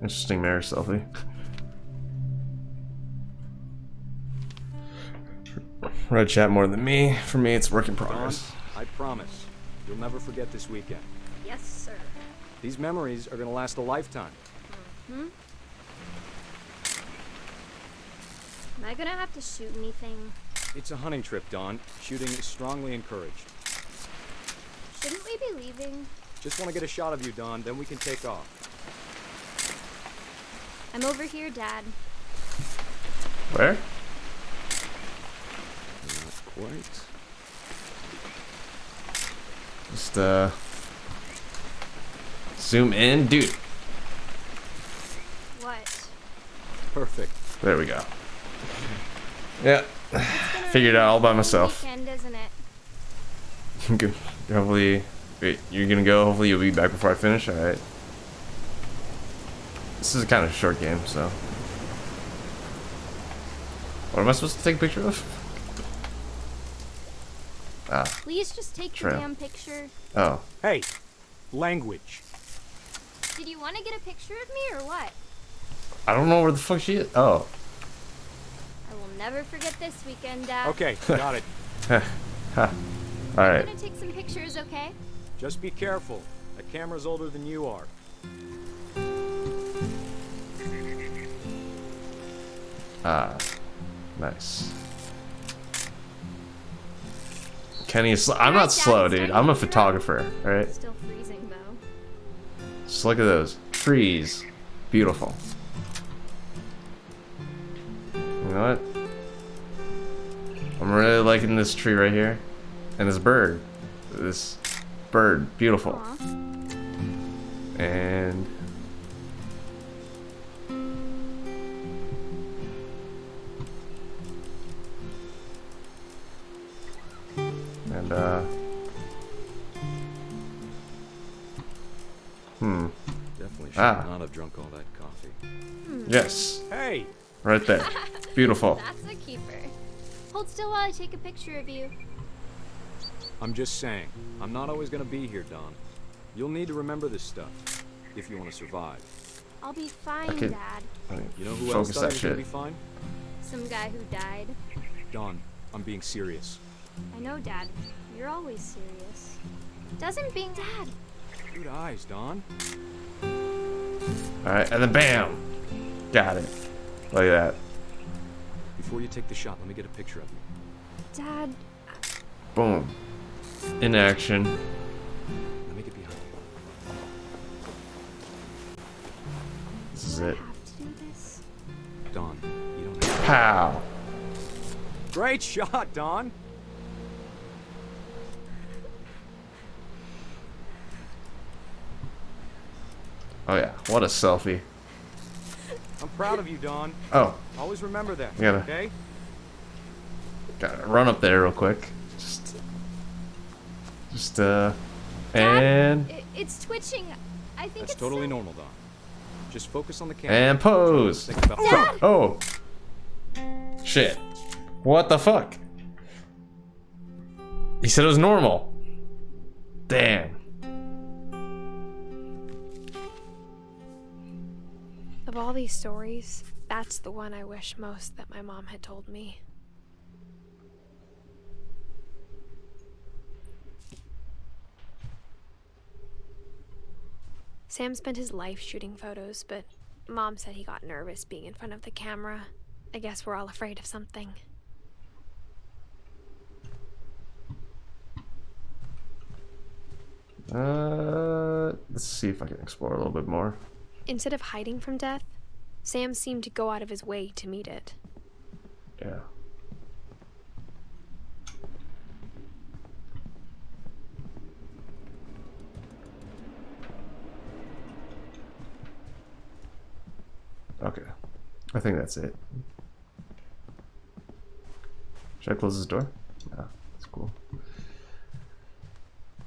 S1: Interesting marriage selfie. Red chat more than me. For me, it's work in
S11: Dawn,
S1: progress.
S11: I promise, you'll never forget this weekend.
S6: Yes, sir.
S11: These memories are gonna last a lifetime.
S6: Am I gonna have to shoot anything?
S11: It's a hunting trip, Dawn. Shooting is strongly encouraged.
S6: Shouldn't we be leaving?
S11: Just want to get a shot of you, Dawn, then we can take off.
S6: I'm over here, Dad.
S1: Where?
S11: Not quite.
S1: Just zoom in, dude.
S6: What?
S11: Perfect.
S1: There we go. Yeah, figured it out all by myself.
S6: Weekend, isn't it?
S1: Good. Hopefully, wait. You're gonna go. Hopefully, you'll be back before I finish. All right. This is a kind of short game, so. What am I supposed to take a picture of? Ah.
S6: Please just take
S1: Trail.
S6: the damn picture.
S1: Oh.
S11: Hey, language.
S6: Did you want to get a picture of me or what?
S1: I don't know where the fuck she is. Oh.
S6: I will never forget this weekend, Dad.
S11: Okay, got it.
S1: Ha. All
S6: I'm
S1: right.
S6: gonna take some pictures, okay?
S11: Just be careful. That camera's older than you are.
S1: Ah. Nice. Kenny is. I'm
S6: Alright,
S1: not
S6: Dad,
S1: slow,
S6: it's
S1: dude.
S6: time to
S1: I'm a
S6: hit the road.
S1: photographer. All right.
S6: Still freezing though.
S1: Just look at those trees. Beautiful. You know what? I'm really liking this tree right here. And this bird. This bird. Beautiful.
S6: Aw.
S1: And
S11: Definitely should
S1: Ah.
S11: not have drunk all that coffee.
S1: yes,
S11: Hey,
S1: right there. Beautiful.
S6: That's a keeper. Hold still while I take a picture of you.
S11: I'm just saying, I'm not always gonna be here, Don. You'll need to remember this stuff if you want to survive.
S5: I'll be fine,
S1: Okay.
S5: Dad.
S11: You know who else
S1: Focus
S11: thought
S1: that
S11: he was gonna
S1: shit.
S11: be fine?
S5: Some guy who died.
S11: Don, I'm being serious.
S5: I know, Dad. You're always serious. Doesn't being Dad.
S11: Good eyes, Don.
S1: Alright, and then bam! Got it. Look at that.
S11: Before you take the shot, let me get a picture of you.
S5: Dad,
S1: Boom. In action.
S11: Let me get behind you.
S1: This is
S5: I
S1: it.
S5: have to do this.
S11: Don, you don't have
S1: Pow!
S11: Great shot, Don!
S1: Oh yeah, what a selfie.
S11: I'm proud of you, Don.
S1: Oh,
S11: Always remember that,
S1: Yeah.
S11: okay?
S1: gotta run up there real quick. And
S5: It's twitching. I think
S11: That's
S5: it's
S11: totally normal, Don. Just focus on the camera.
S1: and pose.
S11: Think about
S5: Dad!
S1: Oh, shit! What the fuck? He said it was normal. Damn.
S5: Of all these stories, that's the one I wish most that my mom had told me. Sam spent his life shooting photos, but Mom said he got nervous being in front of the camera. I guess we're all afraid of something.
S1: Let's see if I can explore a little bit more.
S5: Instead of hiding from death, Sam seemed to go out of his way to meet it.
S1: Yeah. Okay. I think that's it. Should I close this door? Yeah, that's cool.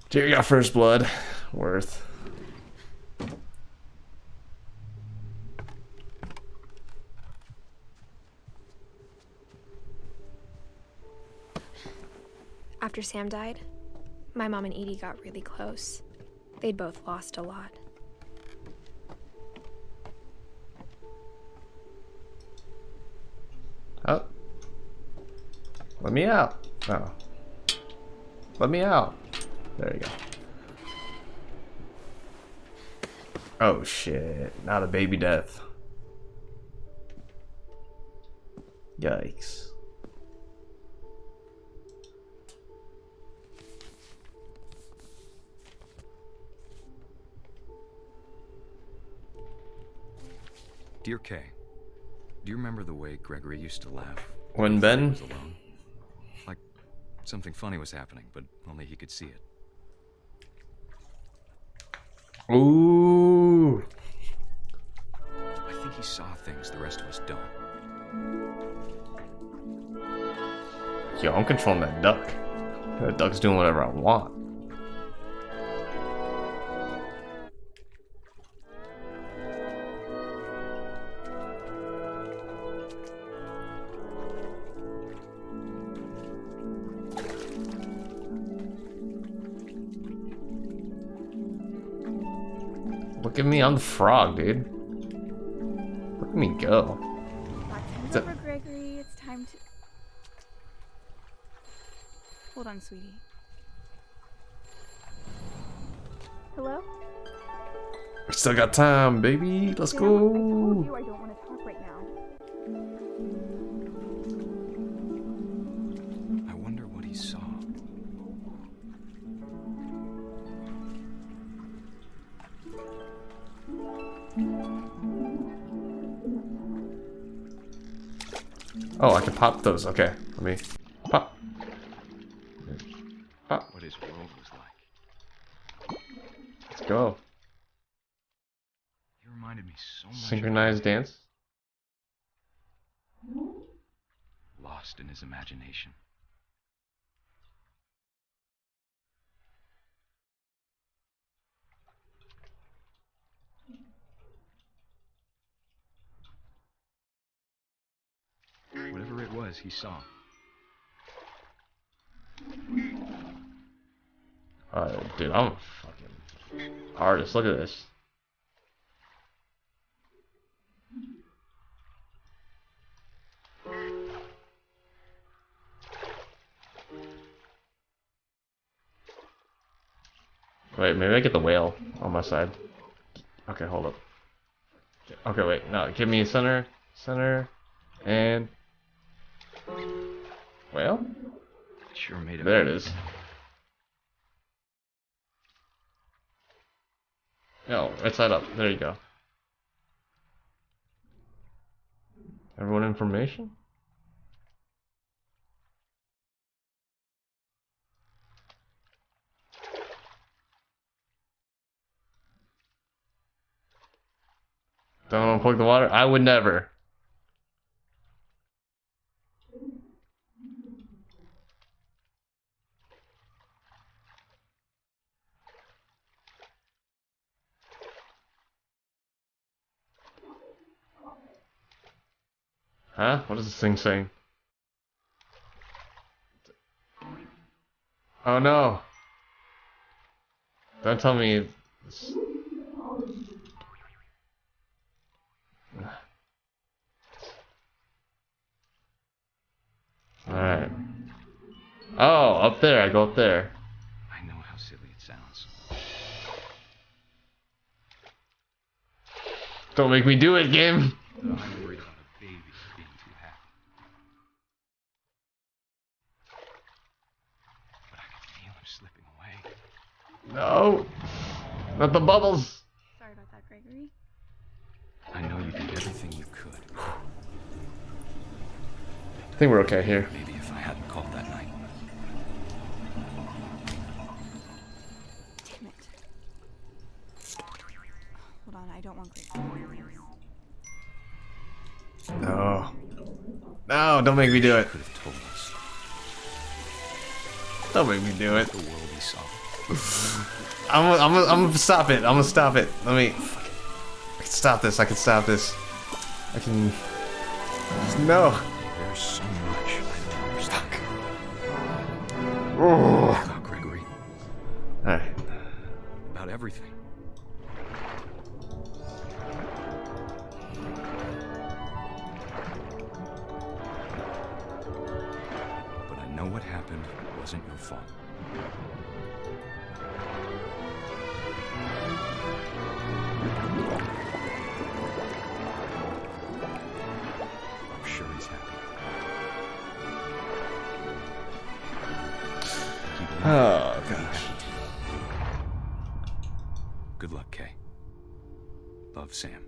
S1: Jerry got first blood. Worth.
S5: After Sam died, my mom and Edie got really close. They'd both lost a lot.
S1: Oh. Let me out. Oh. Let me out. There you go. Oh shit. Not a baby death. Yikes.
S11: Dear Kay, do you remember the way Gregory used to laugh
S1: When
S11: he
S1: Ben?
S11: was alone? Like something funny was happening, but only he could see it.
S1: Ooh.
S11: I think he saw things the rest of us don't.
S1: Yo, I'm controlling that duck. That duck's doing whatever I want. Look at me, I'm the frog, dude. Look at me go.
S12: Locked
S1: That-
S12: over, Gregory. It's time to. Hold on, sweetie. Hello?
S1: We still got time, baby. Let's
S12: Sam, I told
S1: go.
S12: you I don't want to talk right now.
S11: I wonder what he saw.
S1: Oh, I can pop those. Okay, let me pop. Pop.
S11: What his world was like.
S1: Let's go.
S11: He reminded me so much
S1: Synchronized dance.
S11: of lost in his imagination. Whatever it was he saw.
S1: Dude, I'm a fucking artist. Look at this. Wait, maybe I get the whale on my side. Okay, hold up. Okay, wait, no, give me center, and whale?
S13: Sure made it.
S1: There it is. No, right side up. There you go. Everyone information? Don't unplug the water? I would never. Huh? What is this thing saying? Oh no. Don't tell me it's... Alright. Oh, up there. I go up there.
S13: I know how silly it sounds.
S1: Don't make me do it, game.
S13: But I'm worried about a baby being too happy. But I can feel him slipping away.
S1: No. Not the bubbles.
S12: Sorry about that, Gregory.
S13: I know you did everything you could.
S1: I think we're okay here.
S13: Maybe if I hadn't called that night.
S12: Damn it. Hold on, I don't want Gregory.
S1: No. No, don't make me do it.
S13: Could have told us.
S1: Don't make me do it.
S13: The world we saw.
S1: I'm gonna stop it. I'm gonna stop it. Let me. I can stop this. I can stop this. I can. No.
S13: There's so much I don't understand.
S1: Oh.
S13: About Gregory.
S1: Alright.
S13: About everything. But I know what happened wasn't your fault. I'm sure he's happy.
S1: Oh gosh.
S13: Good luck, Kay. Love, Sam.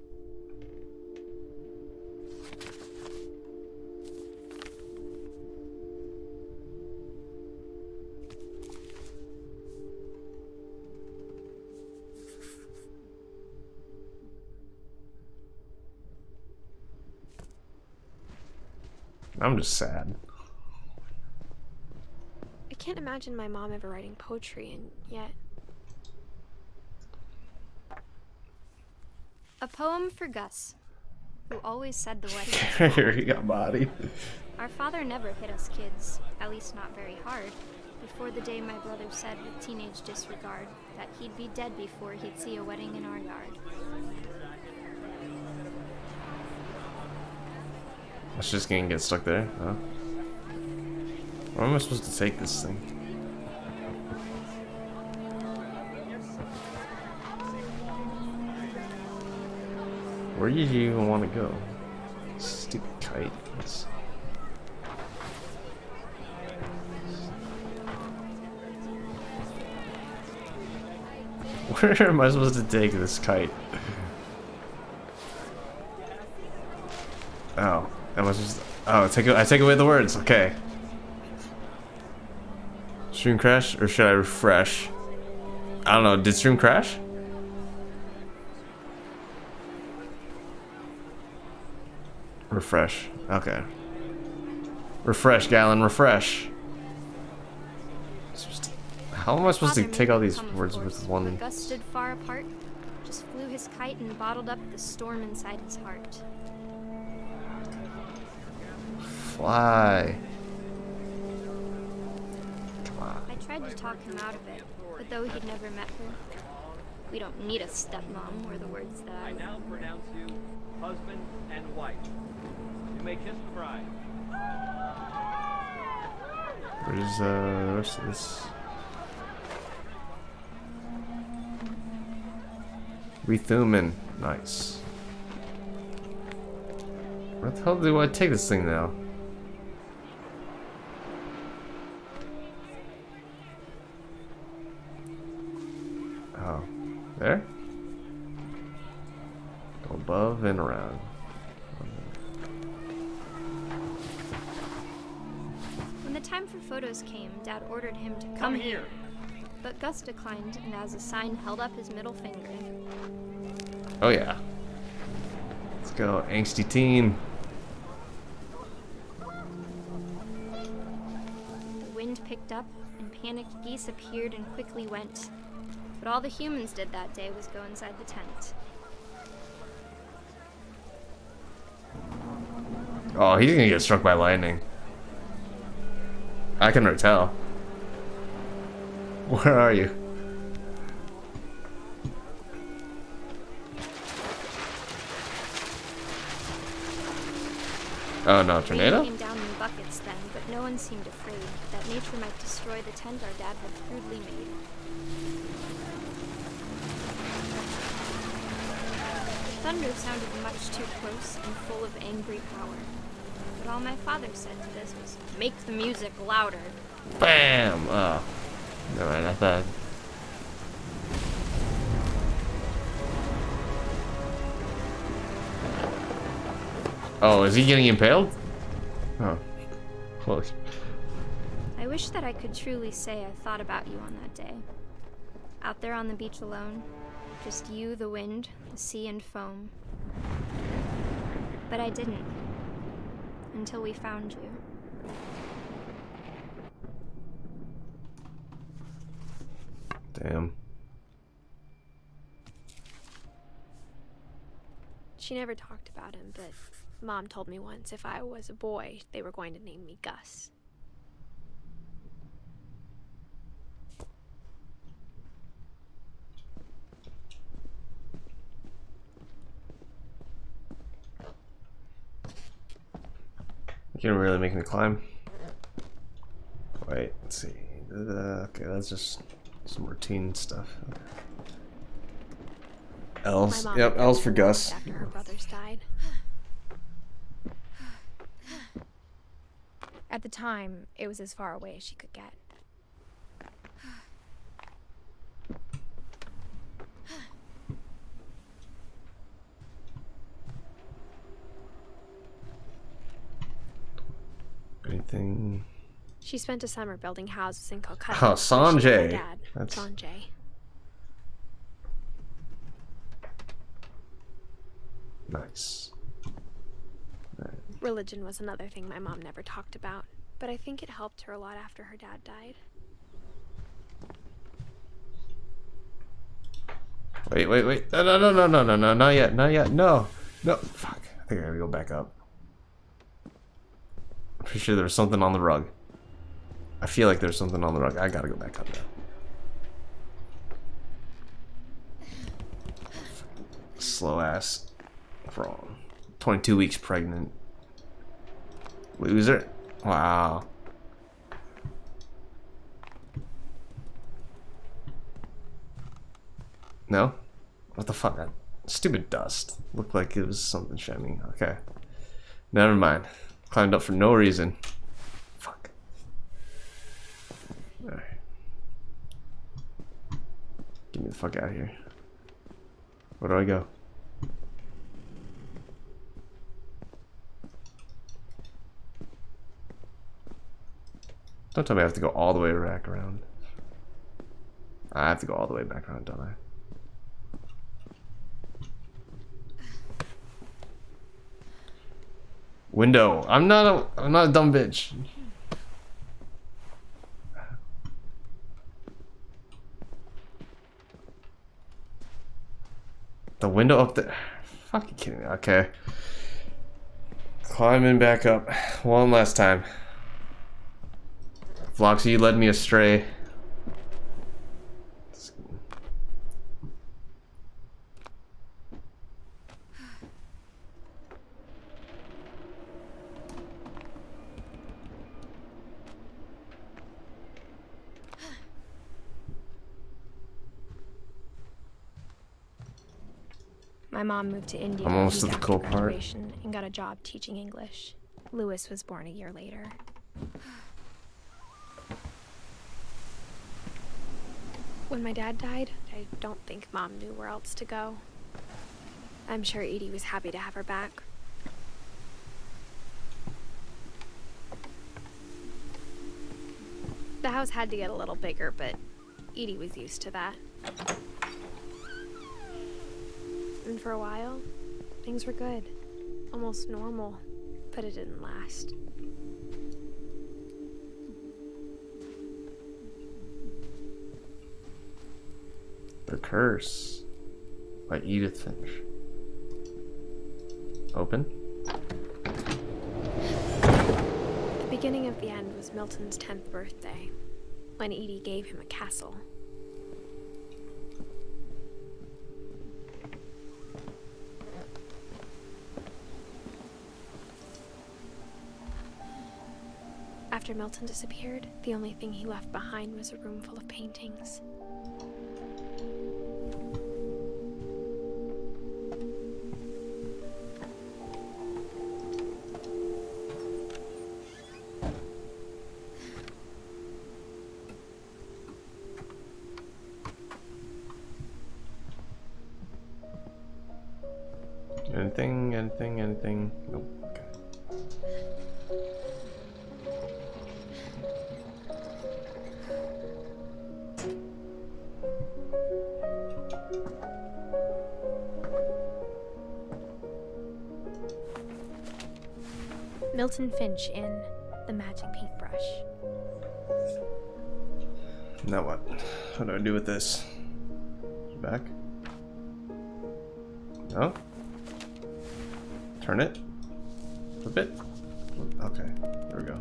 S1: I'm just sad.
S5: I can't imagine my mom ever writing poetry, and yet...
S14: A poem for Gus, who always said the wedding.
S1: Here he got body.
S14: Our father never hit us kids, at least not very hard, before the day my brother said with teenage disregard that he'd be dead before he'd see a wedding in our yard.
S1: It's just gonna get stuck there, huh? Where am I supposed to take this thing? Where did you even want to go? Stupid kite. Let's... Where am I supposed to take this kite? Oh, am I supposed to... Oh, I take away the words. Okay. Stream crash, or should I refresh? I don't know. Did stream crash? Refresh. Okay. Refresh, Gallon. Refresh. How am I supposed to take all these words with one?
S14: Gus stood far apart, just flew his kite and bottled up the storm inside his heart.
S1: Fly. Come on.
S14: I tried to talk him out of it, But though he'd never met her, "We don't need a stepmom," were the words that
S11: I now pronounce you husband and wife. You may kiss the bride.
S1: Where's the rest of this? Rethuman. Nice. Where the hell do I take this thing now? Oh. There? Go above and around.
S14: When the time for photos came, Dad ordered him to come here. But Gus declined, and as a sign held up his middle finger.
S1: Oh yeah. Let's go, angsty teen.
S14: The wind picked up, and panicked geese appeared and quickly went. But all the humans did that day was go inside the tent.
S1: Oh, he's gonna get struck by lightning. I can already tell. Where are you? Oh no, tornado?
S14: Rain came down in buckets then, but no one seemed afraid that nature might destroy the tent our dad had crudely made. The thunder sounded much too close and full of angry power. But all my father said to this was, "Make the music louder."
S1: Bam! Oh. No, not bad. Oh, is he getting impaled? Oh. Close.
S14: I wish that I could truly say I thought about you on that day. Out there on the beach alone, just you, the wind, the sea, and foam. But I didn't. Until we found you.
S1: Damn.
S5: She never talked about him, but Mom told me once if I was a boy, they were going to name me Gus.
S1: You're really making me climb. Wait, let's see. Okay, that's just some routine stuff. L's. Yep, L's for Gus.
S5: After her brothers died.
S2: At the time, it was as far away as she could get.
S1: Anything?
S5: She spent a summer building houses in Calcutta.
S1: Oh, Sanjay.
S5: Dad,
S1: That's
S5: Sanjay.
S1: nice. Right.
S5: Religion was another thing my mom never talked about, but I think it helped her a lot after her dad died.
S1: Wait. No, not yet, no. Fuck. I think I gotta go back up. I'm pretty sure there was something on the rug. I feel like there's something on the rug. I gotta go back up now. Slow ass. Wrong. 22 weeks pregnant. Loser. Wow. No? What the fuck? That stupid dust. Looked like it was something shiny. Okay. Never mind. Climbed up for no reason. Fuck. Alright. Get me the fuck out of here. Where do I go? Don't tell me I have to go all the way back around. I have to go all the way back around, don't I? Window. I'm not a dumb bitch. The window up there. Fucking kidding me. Okay. Climbing back up one last time. Floxy, you led me astray.
S5: My mom moved to India
S1: I'm
S5: a
S1: almost
S5: week
S1: at the
S5: after
S1: cool part.
S5: graduation and got a job teaching English. Lewis was born a year later. When my dad died, I don't think Mom knew where else to go. I'm sure Edie was happy to have her back. The house had to get a little bigger, but Edie was used to that. And for a while, things were good. Almost normal, but it didn't last.
S1: The Curse by Edith Finch. Open.
S5: The beginning of the end was Milton's 10th birthday, when Edie gave him a castle. After Milton disappeared, the only thing he left behind was a room full of paintings.
S1: Anything? Nope. Okay.
S5: Milton Finch in The Magic Paintbrush.
S1: Now what? What do I do with this? Back? No? Turn it? Flip it? Okay, there we go.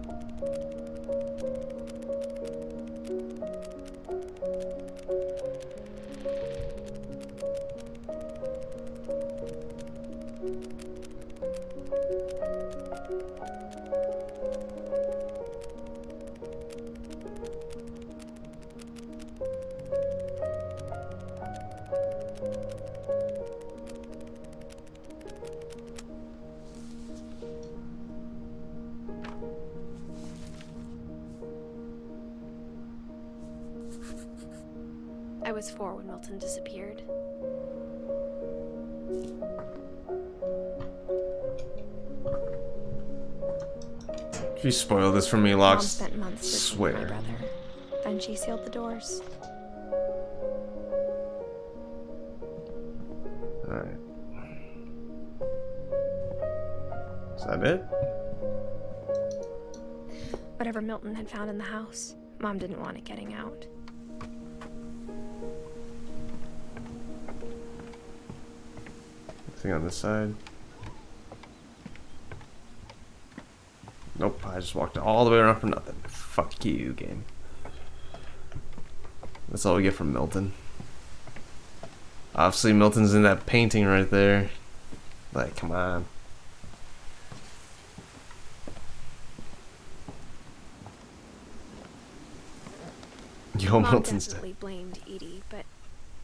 S5: I was 4 when Milton disappeared.
S1: If you spoil this for me,
S5: Mom
S1: Locks,
S5: spent months searching for my brother. Then she sealed the doors.
S1: Alright. Is that it?
S5: Whatever Milton had found in the house, Mom didn't want it getting out.
S1: Anything on this side? Nope, I just walked all the way around for nothing. Fuck you, game. That's all we get from Milton. Obviously, Milton's in that painting right there. Like, come on. Yo,
S5: Mom
S1: Milton's dead.
S5: definitely blamed Edie, but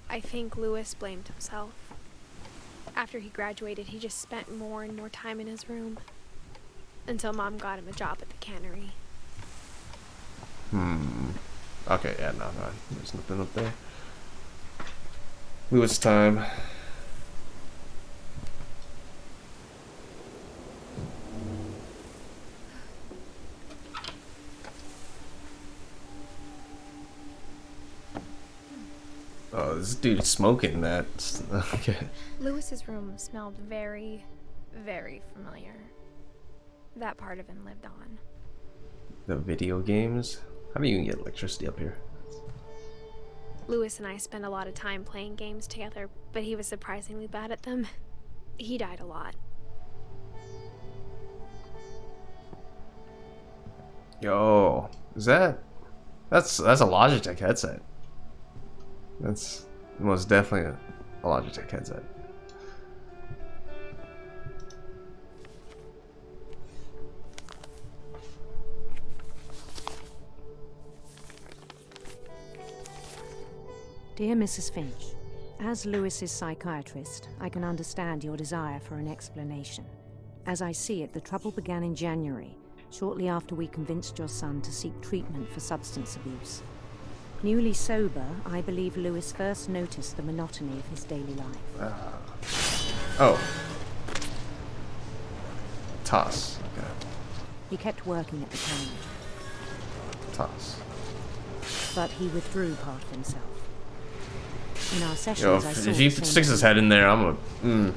S5: I think Lewis blamed himself. After he graduated, he just spent more and more time in his room. Until Mom got him a job at the cannery.
S1: Okay, yeah, no. There's nothing up there. Lewis time. Oh, this dude's smoking that. Okay.
S5: Lewis's room smelled very, very familiar. That part of him lived on.
S1: The video games? How do you even get electricity up here?
S5: Lewis and I spent a lot of time playing games together, but he was surprisingly bad at them. He died a lot.
S1: Yo, is that's a Logitech headset. That's most definitely a Logitech headset.
S15: Dear Mrs. Finch, As Lewis's psychiatrist, I can understand your desire for an explanation. As I see it, the trouble began in January, shortly after we convinced your son to seek treatment for substance abuse. Newly sober, I believe Lewis first noticed the monotony of his daily life.
S1: Oh. Toss. Okay.
S15: He kept working at the cannery.
S1: Toss.
S15: But he withdrew part of himself. In our sessions,
S1: Yo,
S15: I saw
S1: if he
S15: the same
S1: sticks his
S15: thing.
S1: head in there, I'm a.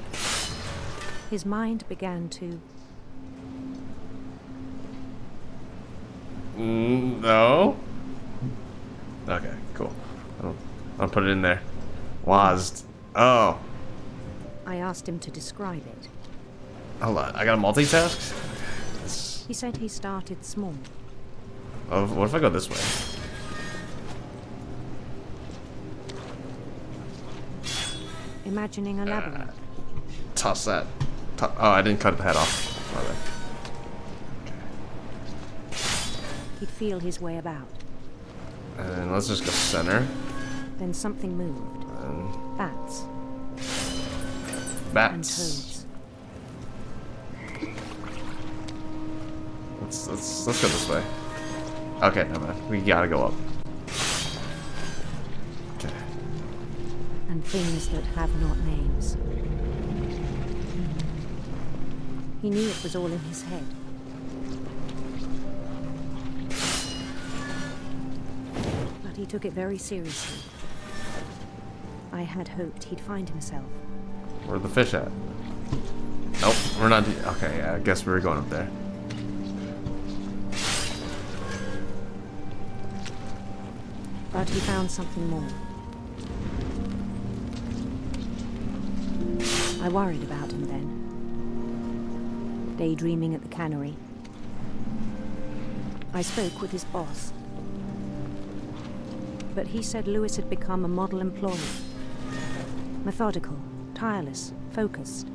S15: His mind began to...
S1: No. Okay, cool. I'll put it in there. Wazd. Oh.
S15: I asked him to describe it.
S1: Hold on. I gotta multitask?
S15: He said he started small.
S1: Oh, what if I go this way?
S15: Imagining a labyrinth.
S1: Toss that. Oh, I didn't cut the head off. My bad.
S15: He'd feel his way about.
S1: And let's just go center.
S15: Then something moved. Bats.
S1: Bats.
S15: And toads.
S1: Let's go this way. Okay, never mind. We gotta go up. Okay.
S15: And things that have not names. He knew it was all in his head. But he took it very seriously. I had hoped he'd find himself.
S1: Where's the fish at? Nope, we're not. Okay, yeah, I guess we're going up there.
S15: But he found something more. I worried about him then. Daydreaming at the cannery. I spoke with his boss. But he said Lewis had become a model employee. Methodical, tireless, focused.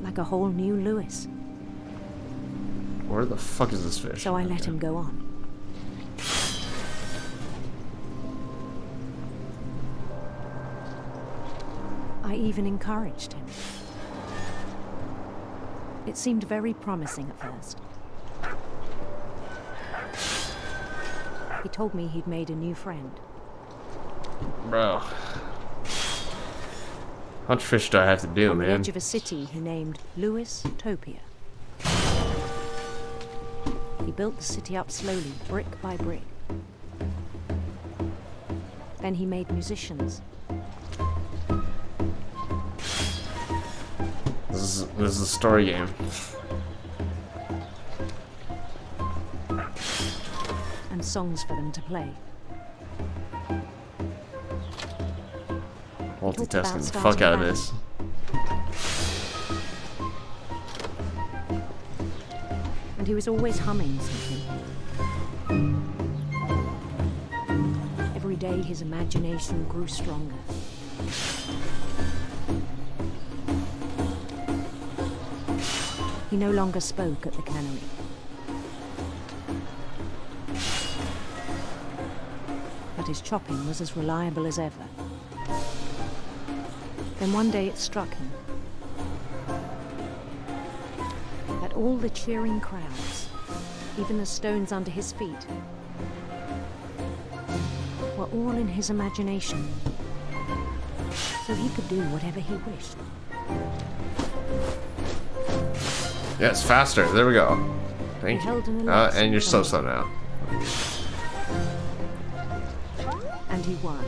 S15: Like a whole new Lewis.
S1: Where the fuck is this fish?
S15: So I let him go on. I even encouraged him. It seemed very promising at first. He told me he'd made a new friend.
S1: Bro. How much fish do I have to do,
S15: On
S1: man?
S15: the edge of a city he named Lewis Topia. He built the city up slowly, brick by brick. Then he made musicians.
S1: This is a story game.
S15: And songs for them to play.
S1: Multitasking the fuck out of this.
S15: And he was always humming something. Every day his imagination grew stronger. He no longer spoke at the cannery. But his chopping was as reliable as ever. Then one day it struck him that all the cheering crowds, even the stones under his feet, were all in his imagination, so he could do whatever he wished.
S1: Yeah, it's faster. There we go. Thank
S15: He held an
S1: you.
S15: election
S1: And you're so
S15: from-
S1: slow now.
S15: And he won.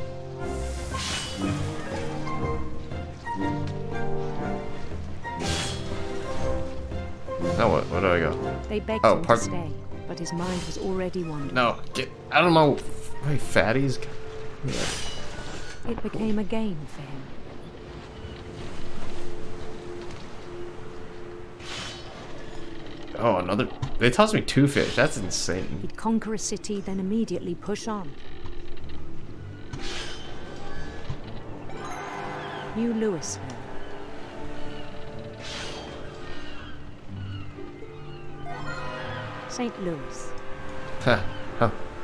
S1: Now what? Where do I go?
S15: They begged him to stay, but his mind was already wandering.
S1: No, get out of my way, fatties.
S15: It became a game for him.
S1: Oh, another. They tossed me 2 fish. That's insane.
S15: He'd conquer a city, then immediately push on. New Louisville. St. Louis.
S1: Huh.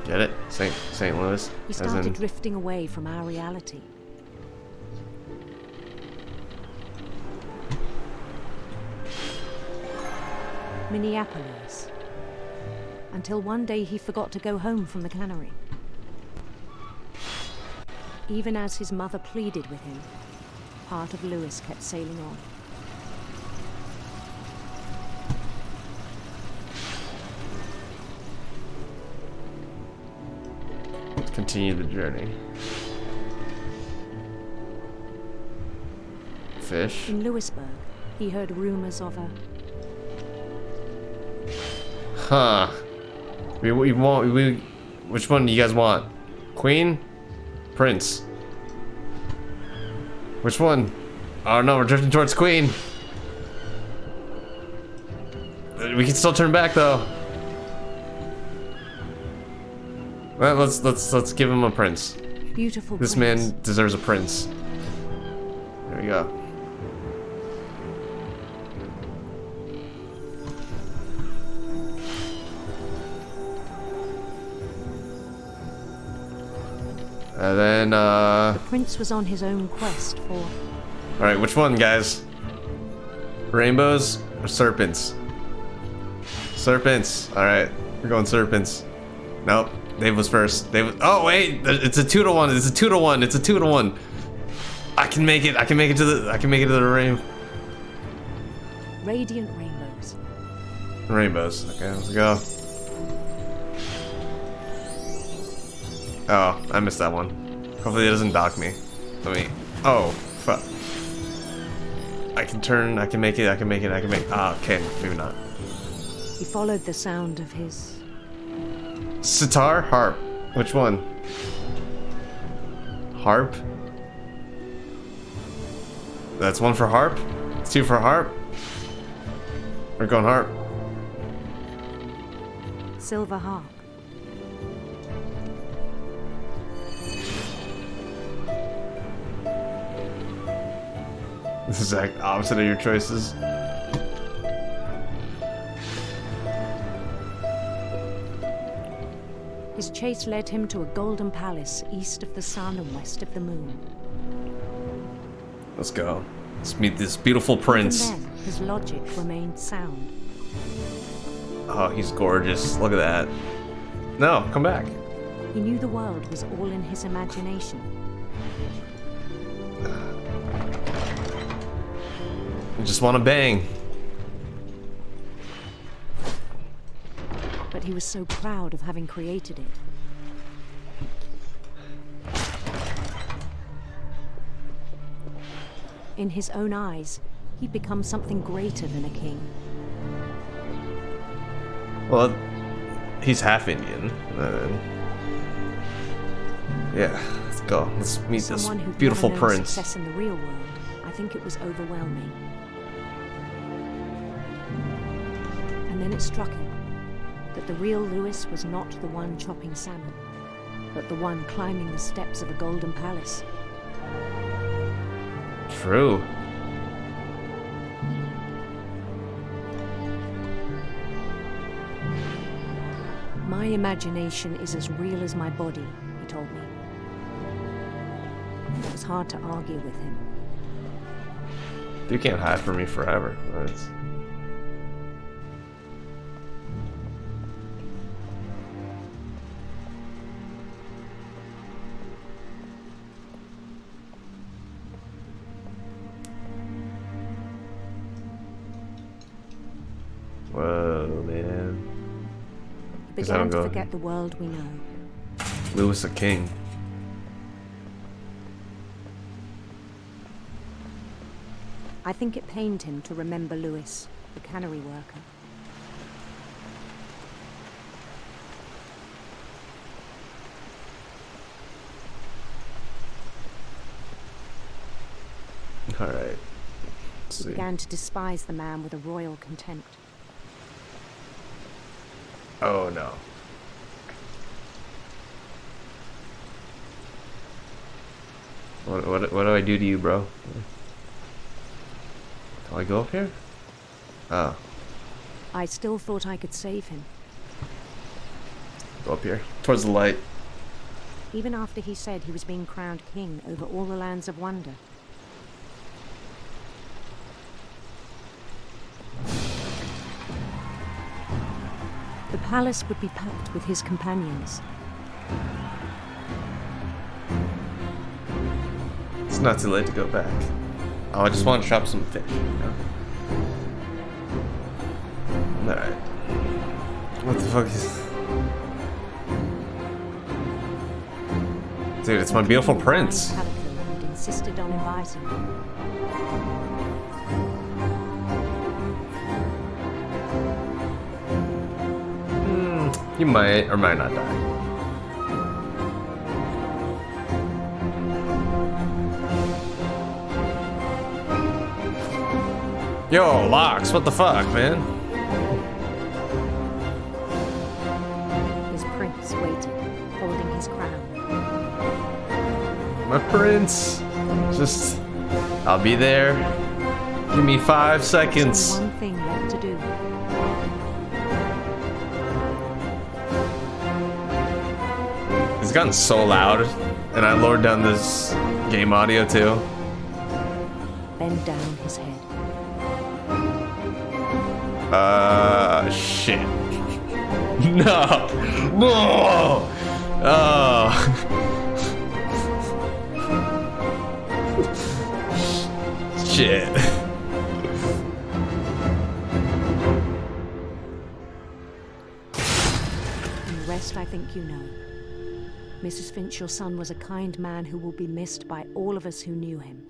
S1: Get it? St. Louis.
S15: He
S1: As
S15: started
S1: in,
S15: drifting away from our reality. Minneapolis. Until one day he forgot to go home from the cannery. Even as his mother pleaded with him, part of Lewis kept sailing on.
S1: let's continue the journey. Fish.
S15: In Lewisburg, he heard rumors of a...
S1: Huh. Which one do you guys want? Queen? Prince? Which one? Oh no, we're drifting towards Queen. We can still turn back though. Well, let's give him a prince.
S15: Beautiful
S1: This
S15: prince.
S1: man deserves a prince. There we go. And then,
S15: The prince was on his own quest for...
S1: Alright, which one, guys? Rainbows or serpents? Serpents. Alright, we're going serpents. Nope, Dave was first. Oh, wait! It's a 2-to-1. It's a 2-to-1. It's a 2-to-1. I can make it. I can make it to the rain.
S15: Radiant rainbows.
S1: Rainbows. Okay, let's go. Oh, I missed that one. Hopefully it doesn't dock me. Oh, fuck. I can turn, I can make it. Ah, okay, maybe not.
S15: He followed the sound of his...
S1: Sitar? Harp. Which one? Harp? That's one for harp? It's 2 for harp? We're going harp.
S15: silver harp.
S1: This is like opposite of your choices.
S15: His chase led him to a golden palace east of the sun and west of the moon.
S1: Let's go. Let's meet this beautiful prince.
S15: Even then, his logic remained sound.
S1: Oh, he's gorgeous. Look at that. No, come back.
S15: He knew the world was all in his imagination.
S1: I just want to bang.
S15: But he was so proud of having created it. In his own eyes, he'd become something greater than a king.
S1: Well, he's half Indian. Yeah, let's go. Let's meet
S15: Someone
S1: this
S15: who'd
S1: beautiful
S15: never known
S1: prince.
S15: Success in the real world. I think it was overwhelming. And then it struck him that the real Lewis was not the one chopping salmon, but the one climbing the steps of a golden palace.
S1: True.
S15: My imagination is as real as my body, he told me. It was hard to argue with him.
S1: You can't hide from me forever. That's... Whoa, man.
S15: Began to forget the world we know.
S1: Lewis the King.
S15: I think it pained him to remember Lewis, the cannery worker.
S1: Alright.
S15: He began to despise the man with a royal contempt.
S1: Oh no. What do I do to you, bro? Do I go up here? Oh.
S15: I still thought I could save him.
S1: Go up here, towards the light.
S15: Even after he said he was being crowned king over all the lands of wonder. The palace would be packed with his companions.
S1: It's not too late to go back. Oh, I just want to chop some fish. You know? Alright. What the fuck is... Dude, it's my beautiful prince.
S15: Had insisted on inviting him.
S1: You might or might not die. Yo, Locks, what the fuck, man?
S15: His prince waited, holding his crown.
S1: My prince. Just, I'll be there. Give me 5 seconds.
S15: There's only one thing left to do.
S1: It's gotten so loud, and I lowered down this game audio too.
S15: Bend down his head.
S1: Shit. No. No. Oh. Shit.
S15: And the rest I think you know. Mrs. Finch, your son was a kind man who will be missed by all of us who knew him.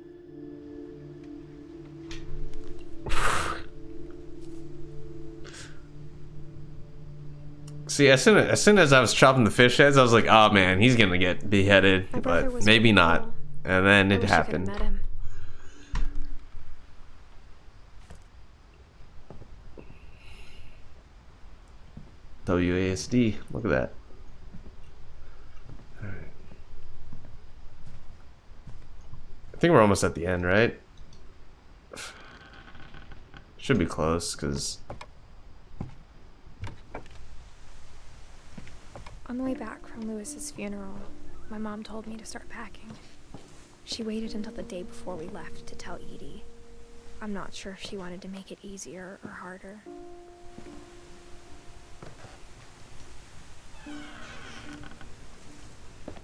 S1: See, as soon as I was chopping the fish heads, I was like, "Oh man, he's gonna get beheaded," but maybe not. And then it happened. WASD. Look at that. All right. I think we're almost at the end, right? Should be close, because...
S2: On the way back from Lewis's funeral, my mom told me to start packing. She waited until the day before we left to tell Edie. I'm not sure if she wanted to make it easier or harder.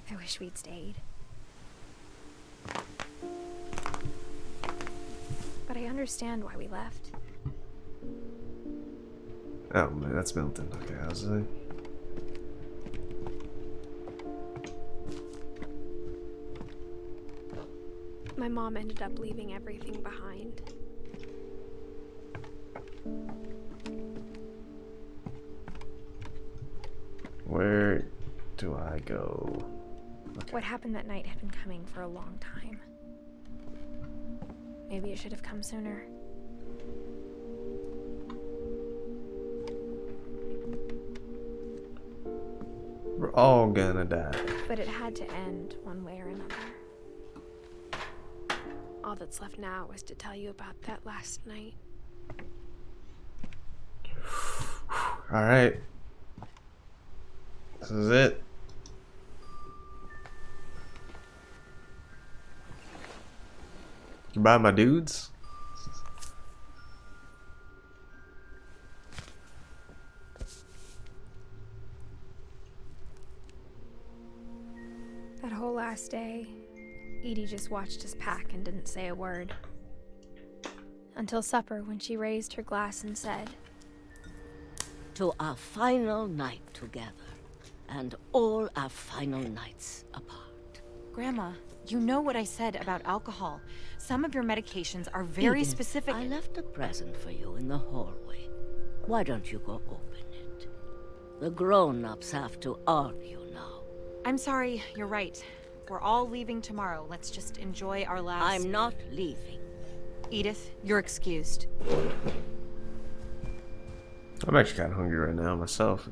S2: I wish we'd stayed. But I understand why we left.
S1: Oh man, that's Milton. Okay, how's it?
S5: My mom ended up leaving everything behind.
S1: Where do I go? Okay.
S2: What happened that night had been coming for a long time. Maybe it should have come sooner.
S1: We're all gonna die.
S2: But it had to end one way or another.
S5: All that's left now is to tell you about that last night.
S1: Alright. This is it. Goodbye, my dudes.
S2: That whole last day, Edie just watched us pack and didn't say a word. Until supper, when she raised her glass and said,
S16: "To our final night together, and all our final nights apart."
S17: Grandma, you know what I said about alcohol. Some of your medications are very
S16: Edith,
S17: specific.
S16: I left a present for you in the hallway. Why don't you go open it? The grown-ups have to argue now.
S17: I'm sorry, you're right. We're all leaving tomorrow. Let's just enjoy our last...
S16: I'm not leaving.
S17: Edith, you're excused.
S1: I'm actually kind of hungry right now myself.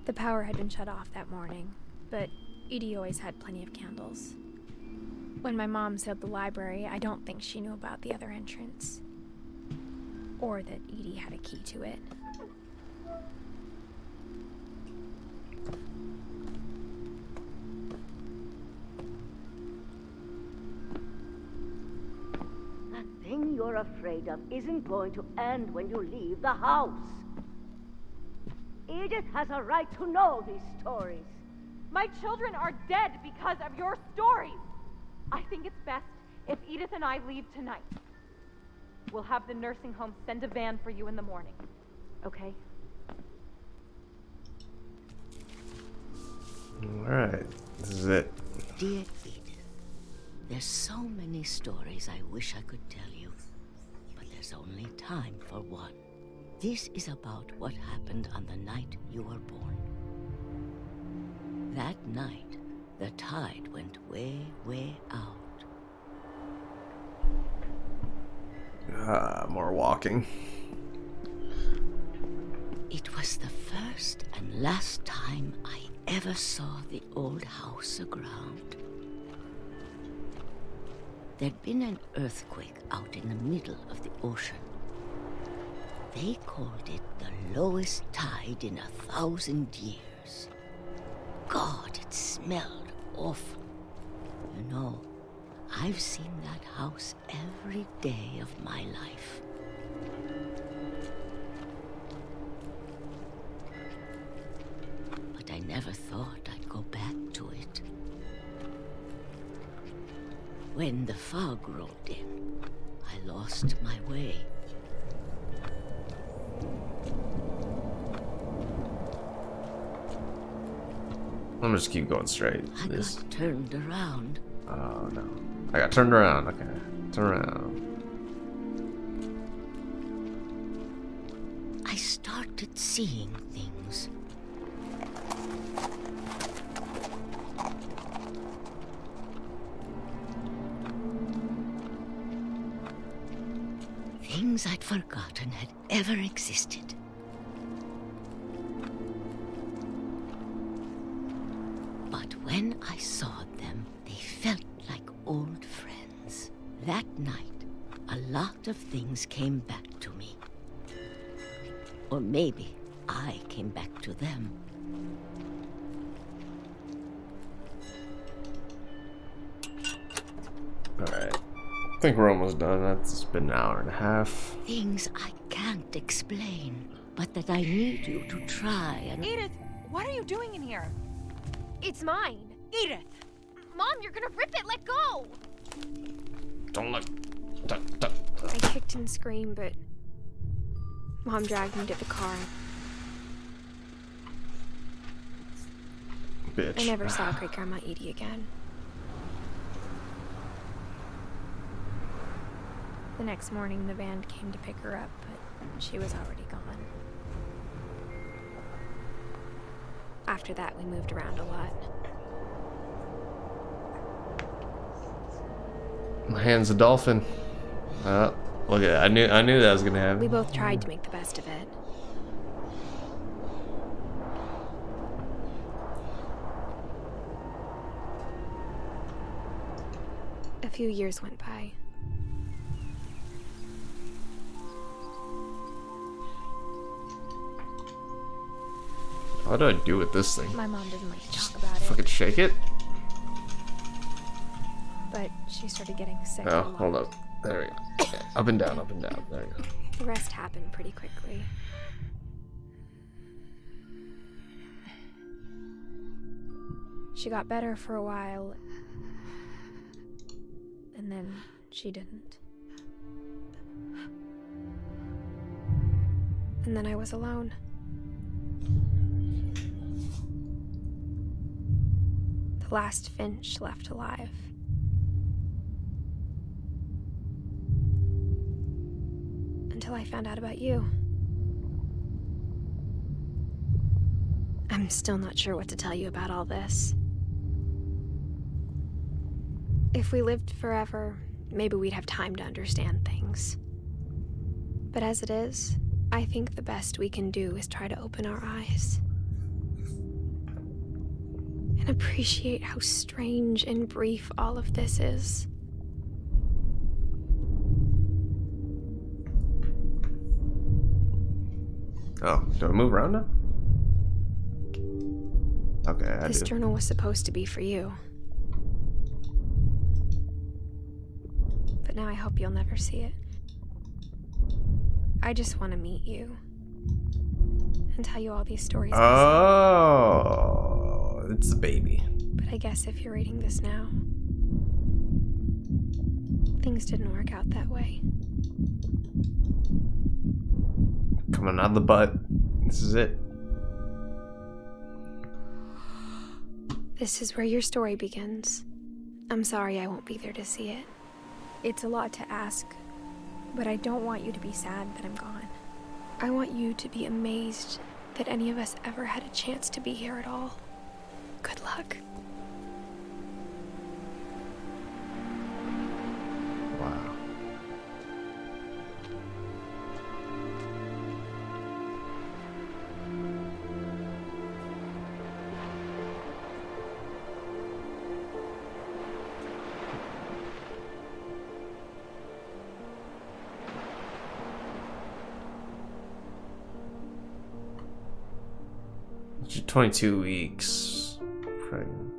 S2: The power had been shut off that morning, but Edie always had plenty of candles. When my mom sealed the library, I don't think she knew about the other entrance. or that Edie had a key to it.
S16: That thing you're afraid of isn't going to end when you leave the house. Edith has a right to know these stories.
S17: My children are dead because of your stories. I think it's best if Edith and I leave tonight. We'll have the nursing home send a van for you in the morning. Okay?
S1: Alright, this is it.
S16: Dear Edith, there's so many stories I wish I could tell you, but there's only time for one. This is about what happened on the night you were born. That night, the tide went way, way out.
S1: More walking.
S16: It was the first and last time I ever saw the old house aground. There'd been an earthquake out in the middle of the ocean. They called it the lowest tide in 1,000 years. God, it smelled awful. You know, I've seen that house every day of my life. But I never thought I'd go back to it. When the fog rolled in, I lost my way.
S1: I'm just keep going straight.
S16: I got turned around.
S1: Oh no. I got turned around, okay. Turn around.
S16: I started seeing things. Things I'd forgotten had ever existed. But when I saw them, they felt like old friends. That night, a lot of things came back to me. Or maybe I came back to them.
S1: Alright. I think we're almost done. That's been an hour and a half.
S16: Things I can't explain, but that I need you to try and...
S17: Edith, what are you doing in here?
S5: It's mine.
S17: Edith!
S4: Mom, you're gonna rip it! Let go!
S1: Don't look.
S5: I kicked and screamed, but Mom dragged me to the car.
S1: Bitch.
S5: I never saw Great Grandma Edie again. The next morning, the van came to pick her up, but she was already gone. After that, we moved around a lot.
S1: My hand's a dolphin. Look at that. I knew that was gonna happen.
S5: We both tried to make the best of it. A few years went by.
S1: What do I do with this thing?
S5: My mom didn't like to talk about it,
S1: Fucking shake it?
S5: but she started getting sick.
S1: Oh,
S5: a lot.
S1: hold up. There we go. Up and down, up and down. There we go.
S5: The rest happened pretty quickly. She got better for a while, and then she didn't. And then I was alone. The last Finch left alive. Until I found out about you. I'm still not sure what to tell you about all this. If we lived forever, maybe we'd have time to understand things. But as it is, I think the best we can do is try to open our eyes. And appreciate how strange and brief all of this is.
S1: Oh, do I move around now? Okay, I
S5: This
S1: do.
S5: journal was supposed to be for you. But now I hope you'll never see it. I just want to meet you. And tell you all these stories myself.
S1: Oh, it's the baby.
S5: But I guess if you're reading this now, things didn't work out that way.
S1: Coming out of the butt. This is it.
S5: This is where your story begins. I'm sorry I won't be there to see it.
S2: It's a lot to ask, but I don't want you to be sad that I'm gone.
S5: I want you to be amazed that any of us ever had a chance to be here at all. Good luck.
S1: Wow. She's 22 weeks pregnant.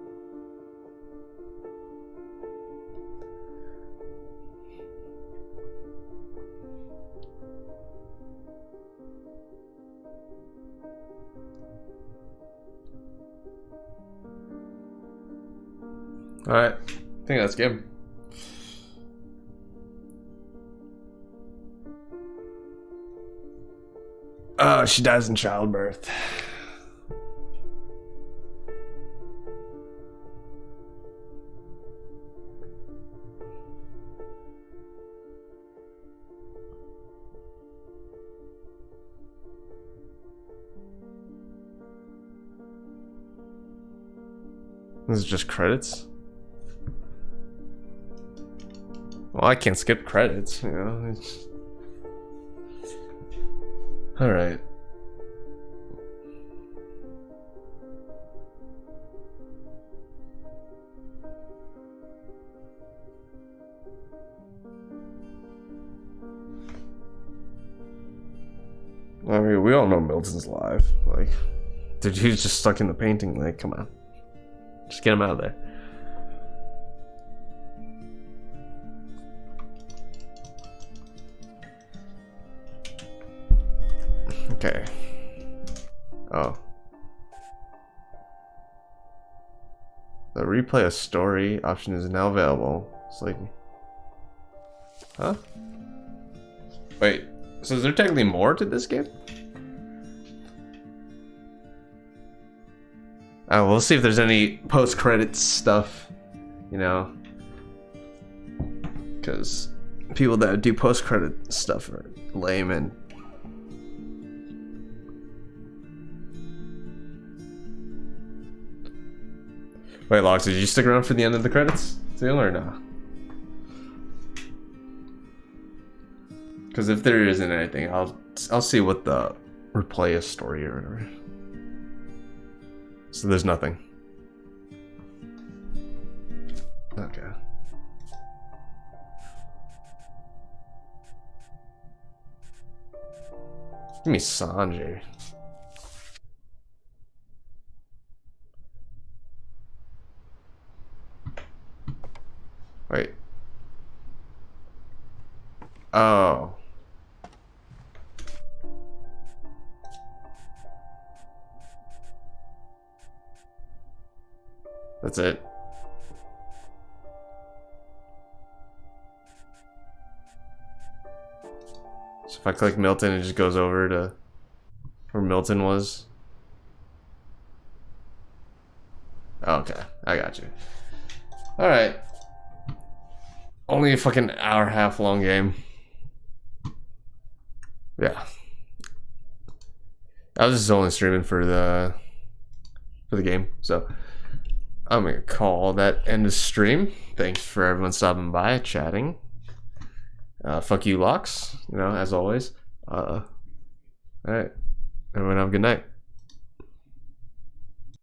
S1: Alright, I think that's good. Oh, she dies in childbirth. This is just credits? Well, I can't skip credits, you know. Alright. I mean, we all know Milton's alive. Like, the dude's just stuck in the painting. Like, come on. Just get him out of there. Okay. Oh. The replay a story option is now available. It's like... Huh? Wait. So is there technically more to this game? Oh, we'll see if there's any post-credits stuff, you know, because people that do post-credit stuff are lame. And wait, Lox, did you stick around for the end of the credits too, or no? Because if there isn't anything, I'll see what the replay a story or whatever. So there's nothing. Okay. Give me Sanjay. Wait. Oh. That's it. So if I click Milton, it just goes over to where Milton was. Okay, I got you. Alright. Only a fucking hour and a half long game. Yeah. I was just only streaming for the game, so I'm gonna call that end of stream. Thanks for everyone stopping by, chatting. Fuck you, Lox, you know, as always. Alright. Everyone have a good night.